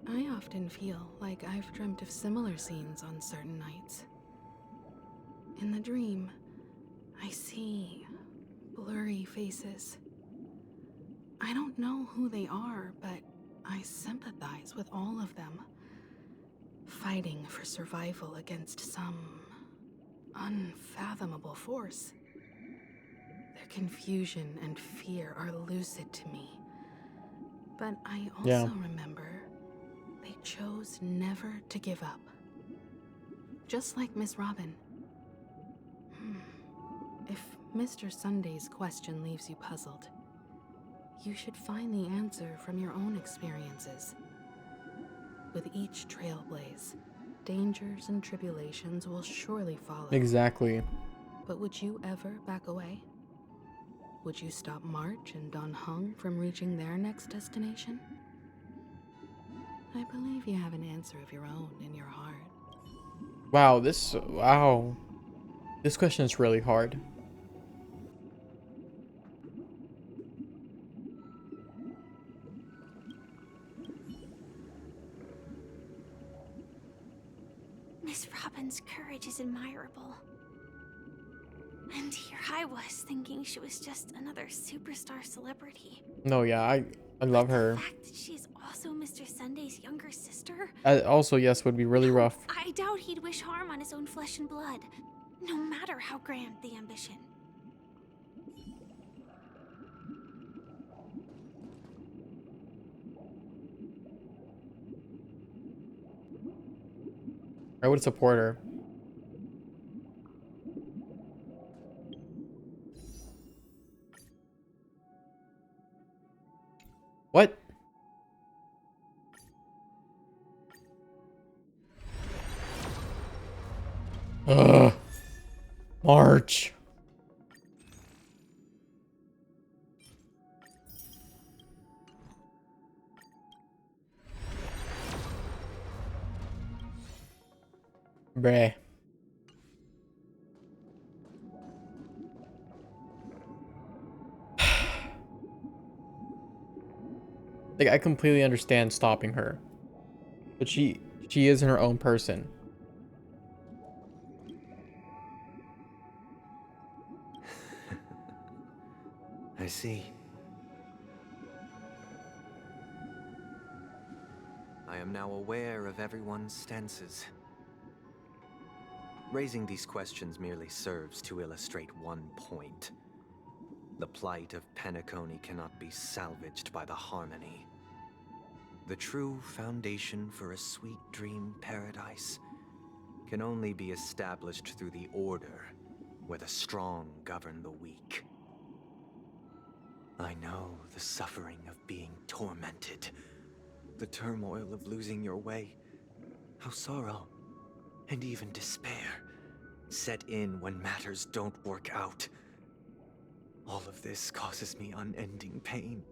I often feel like I've dreamt of similar scenes on certain nights. In the dream, I see blurry faces. I don't know who they are, but I sympathize with all of them, fighting for survival against some unfathomable force. Their confusion and fear are lucid to me, but I also remember they chose never to give up. Just like Miss Robin. If Mr. Sunday's question leaves you puzzled, you should find the answer from your own experiences. With each trailblaze, dangers and tribulations will surely follow. Exactly. But would you ever back away? Would you stop March and Don Hung from reaching their next destination? I believe you have an answer of your own in your heart. Wow, this question is really hard. Miss Robin's courage is admirable. And here I was thinking she was just another superstar celebrity. No, yeah, I love her. The fact that she's also Mr. Sunday's younger sister? Also, yes, would be really rough. I doubt he'd wish harm on his own flesh and blood, no matter how grand the ambition. I would support her. What? Ugh. March. Bruh. Like, I completely understand stopping her, but she isn't her own person. I see. I am now aware of everyone's stances. Raising these questions merely serves to illustrate one point. The plight of Penacony cannot be salvaged by the Harmony. The true foundation for a sweet dream paradise can only be established through the Order, where the strong govern the weak. I know the suffering of being tormented, the turmoil of losing your way, how sorrow and even despair set in when matters don't work out. All of this causes me unending pain,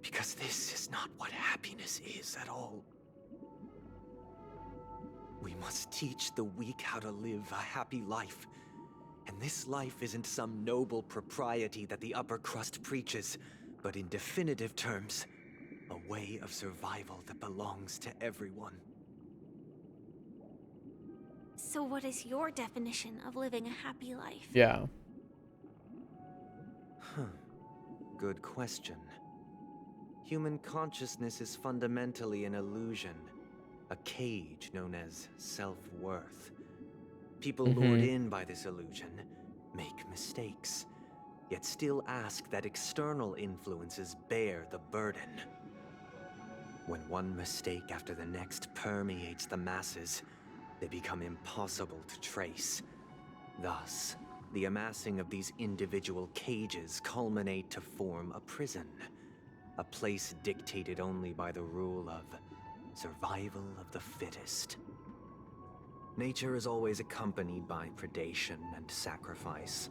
because this is not what happiness is at all. We must teach the weak how to live a happy life. And this life isn't some noble propriety that the upper crust preaches, but in definitive terms, a way of survival that belongs to everyone. So what is your definition of living a happy life? Yeah. Good question. Human consciousness is fundamentally an illusion, a cage known as self-worth. People lured in by this illusion make mistakes, yet still ask that external influences bear the burden. When one mistake after the next permeates the masses, they become impossible to trace. Thus, the amassing of these individual cages culminate to form a prison, a place dictated only by the rule of survival of the fittest. Nature is always accompanied by predation and sacrifice.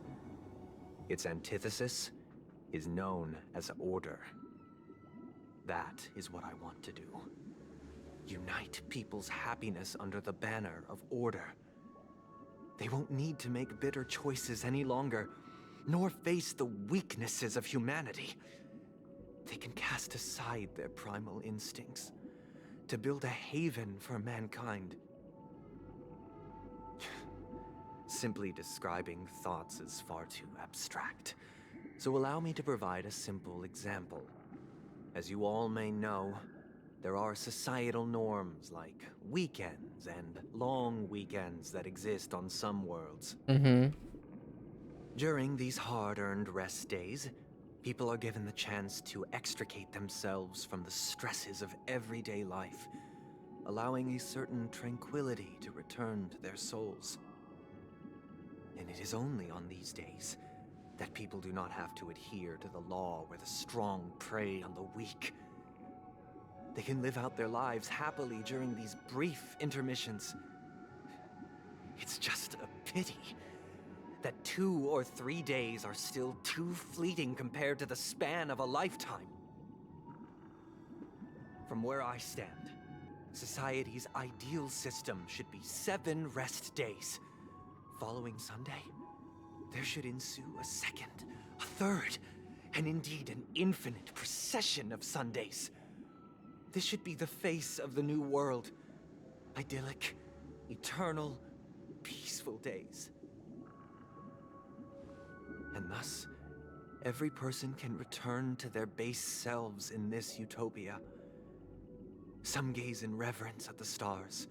Its antithesis is known as order. That is what I want to do. Unite people's happiness under the banner of order. They won't need to make bitter choices any longer, nor face the weaknesses of humanity. They can cast aside their primal instincts to build a haven for mankind. Simply describing thoughts is far too abstract, so allow me to provide a simple example. As you all may know, there are societal norms like weekends and long weekends that exist on some worlds. During these hard-earned rest days, people are given the chance to extricate themselves from the stresses of everyday life, allowing a certain tranquility to return to their souls. And it is only on these days that people do not have to adhere to the law where the strong prey on the weak. They can live out their lives happily during these brief intermissions. It's just a pity that 2 or 3 days are still too fleeting compared to the span of a lifetime. From where I stand, society's ideal system should be 7 rest days. Following Sunday, there should ensue a second, a third, and indeed an infinite procession of Sundays. This should be the face of the new world. Idyllic, eternal, peaceful days. And thus, every person can return to their base selves in this utopia. Some gaze in reverence at the stars,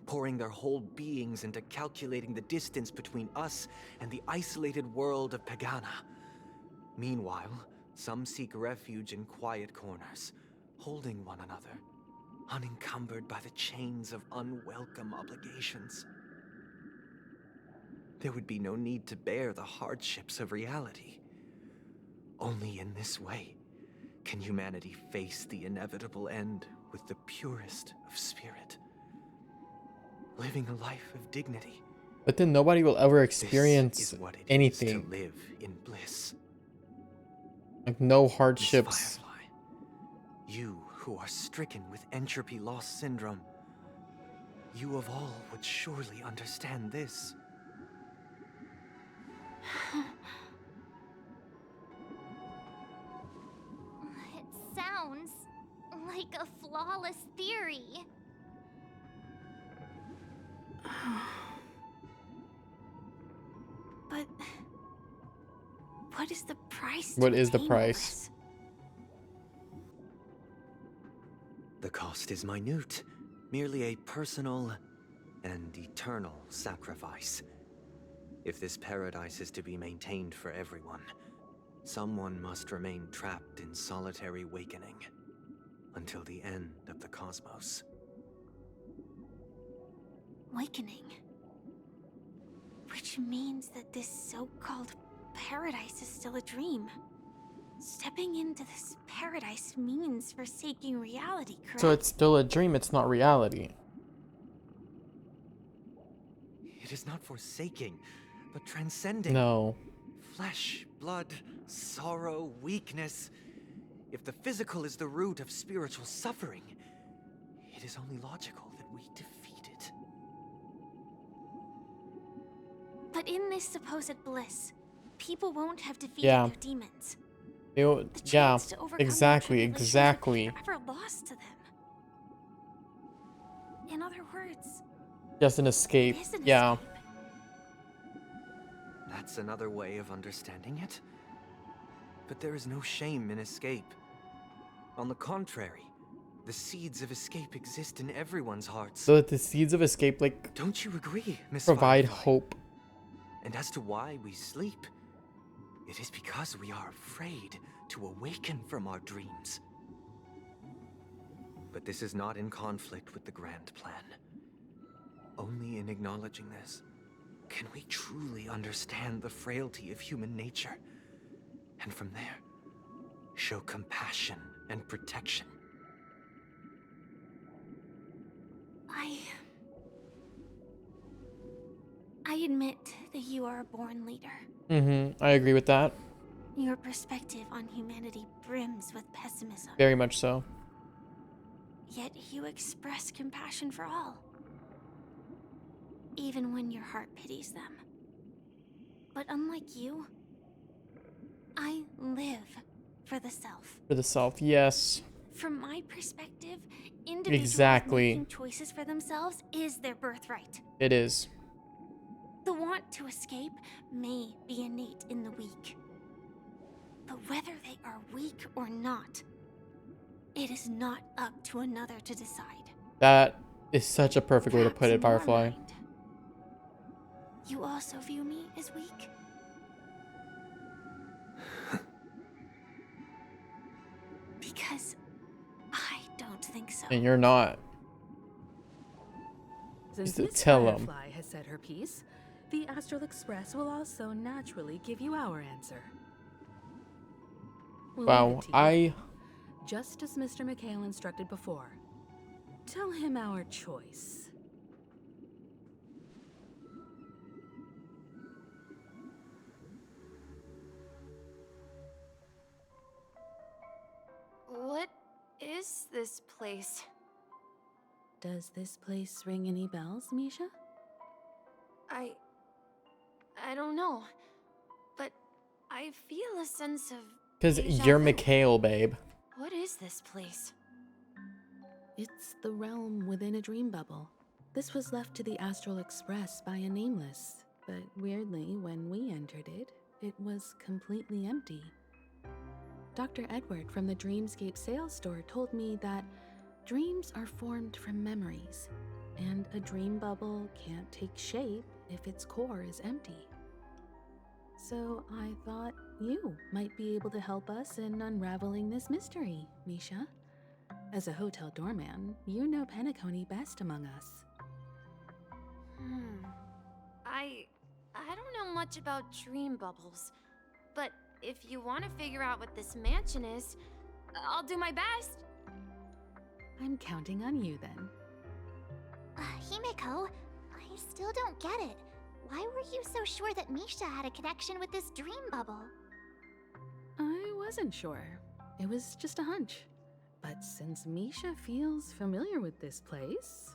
pouring their whole beings into calculating the distance between us and the isolated world of Pagana. Meanwhile, some seek refuge in quiet corners, holding one another, unencumbered by the chains of unwelcome obligations. There would be no need to bear the hardships of reality. Only in this way can humanity face the inevitable end with the purest of spirit, living a life of dignity. But then nobody will ever This experience is what it is anything. to live in bliss. Like no Miss hardships. Firefly, you who are stricken with entropy loss syndrome, you of all would surely understand this. It sounds like a flawless theory. But what is the price? What to is the attain all price? this? The cost is minute, merely a personal and eternal sacrifice. If this paradise is to be maintained for everyone, someone must remain trapped in solitary awakening until the end of the cosmos. Awakening. Which means that this so-called paradise is still a dream. Stepping into this paradise means forsaking reality, correct? So it's still a dream, it's not reality. It is not forsaking, but transcending. No. Flesh, blood, sorrow, weakness. If the physical is the root of spiritual suffering, it is only logical that we defeat it. But in this supposed bliss, people won't have defeated Yeah. their demons. Yeah, chance to overcome their exactly, tribulations exactly. is forever lost to them. In other words, Just an escape. it is an Yeah. escape. That's another way of understanding it. But there is no shame in escape. On the contrary, the seeds of escape exist in everyone's hearts. So that the seeds of escape, like, Don't you agree, Miss provide Firefly? hope. And as to why we sleep, it is because we are afraid to awaken from our dreams. But this is not in conflict with the grand plan. Only in acknowledging this can we truly understand the frailty of human nature, and from there, show compassion and protection. I admit that you are a born leader. I agree with that. Your perspective on humanity brims with pessimism. Very much so. Yet you express compassion for all. Even when your heart pities them. But unlike you, I live for the self. For the self, yes. From my perspective, individuals Exactly. making choices for themselves is their birthright. It is. The want to escape may be innate in the weak. But whether they are weak or not, it is not up to another to decide. That is such a perfect way to put it, Perhaps in your Firefly. mind, you also view me as weak? Because I don't think so. And you're not. Since Just to Miss tell 'em. Firefly has said her piece, the Astral Express will also naturally give you our answer. We'll leave Wow, it to you. I Just as Mr. McHale instructed before. Tell him our choice. What is this place? Does this place ring any bells, Misha? I don't know. But I feel a sense of because deja you're vu. Mikhail, babe. What is this place? It's the realm within a dream bubble. This was left to the Astral Express by a nameless, but weirdly, when we entered it, it was completely empty. Dr. Edward from the Dreamscape sales store told me that dreams are formed from memories, and a dream bubble can't take shape if its core is empty. So I thought you might be able to help us in unraveling this mystery, Misha. As a hotel doorman, you know Penacony best among us. I don't know much about dream bubbles, but if you want to figure out what this mansion is, I'll do my best. I'm counting on you then. Himeko, I still don't get it. Why were you so sure that Misha had a connection with this dream bubble? I wasn't sure. It was just a hunch. But since Misha feels familiar with this place,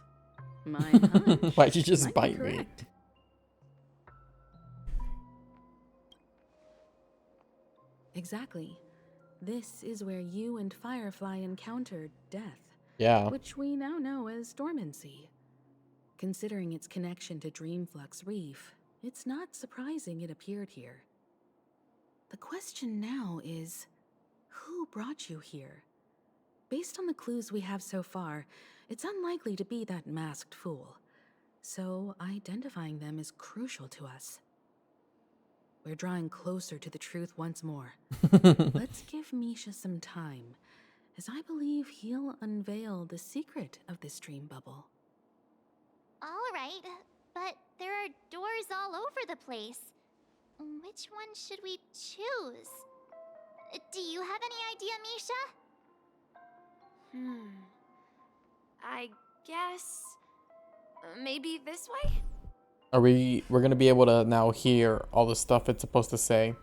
my hunch Why'd you just might be bite me? correct. Exactly. This is where you and Firefly encountered death. Yeah. Which we now know as dormancy. Considering its connection to Dreamflux Reef, it's not surprising it appeared here. The question now is, who brought you here? Based on the clues we have so far, it's unlikely to be that masked fool. So identifying them is crucial to us. We're drawing closer to the truth once more. Let's give Misha some time, as I believe he'll unveil the secret of this dream bubble. All right, but there are doors all over the place. Which one should we choose? Do you have any idea, Misha? I guess maybe this way? We're gonna be able to now hear all the stuff it's supposed to say.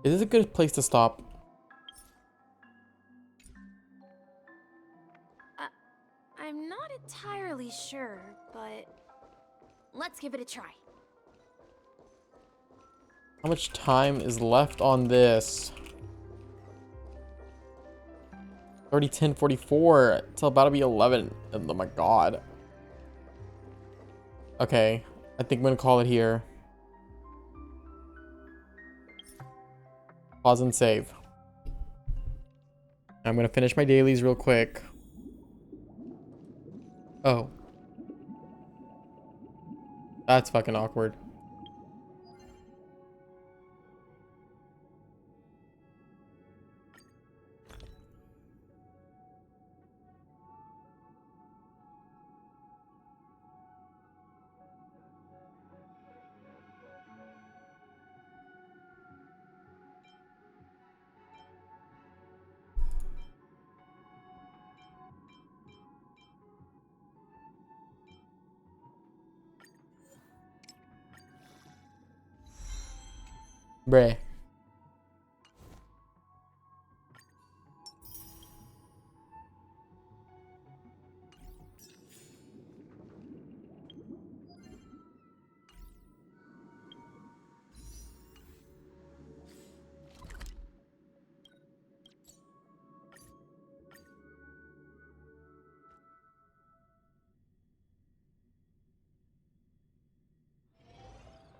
Is this a good place to stop? I'm not entirely sure, but let's give it a try. How much time is left on this? 30, 10, 44. It's about to be 11. Oh my god. Okay, I think I'm gonna call it here. Pause and save. I'm gonna finish my dailies real quick. Oh. That's fucking awkward. Bruh.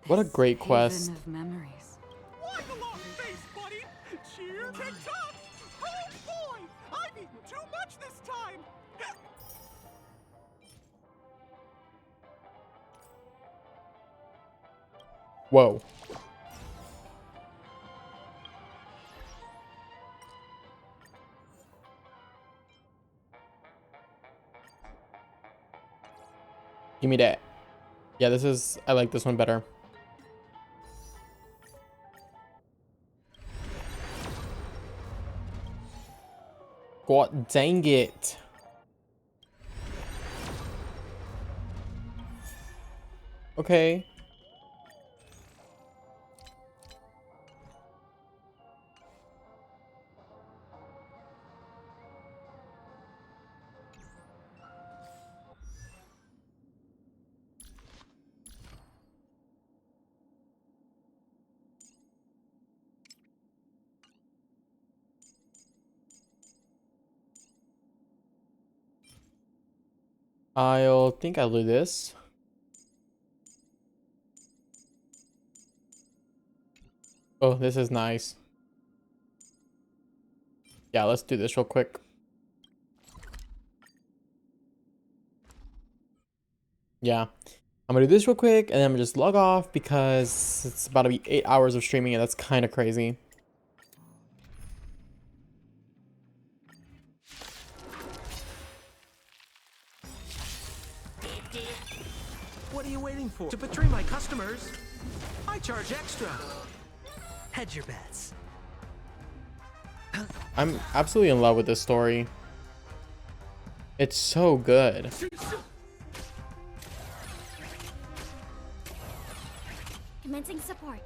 What a great quest. Haven of memories. Why the long face, buddy? Cheer TikTok! Oh boy! I've eaten too much this time! Whoa. Give me that. Yeah, this is, I like this one better. God dang it. Okay. I'll think I'll do this. Oh, this is nice. Yeah, let's do this real quick. Yeah. I'm gonna do this real quick and then I'm gonna just log off because it's about to be 8 hours of streaming and that's kind of crazy. What are you waiting for? To betray my customers? I charge extra. Hedge your bets. I'm absolutely in love with this story. It's so good. Commencing support.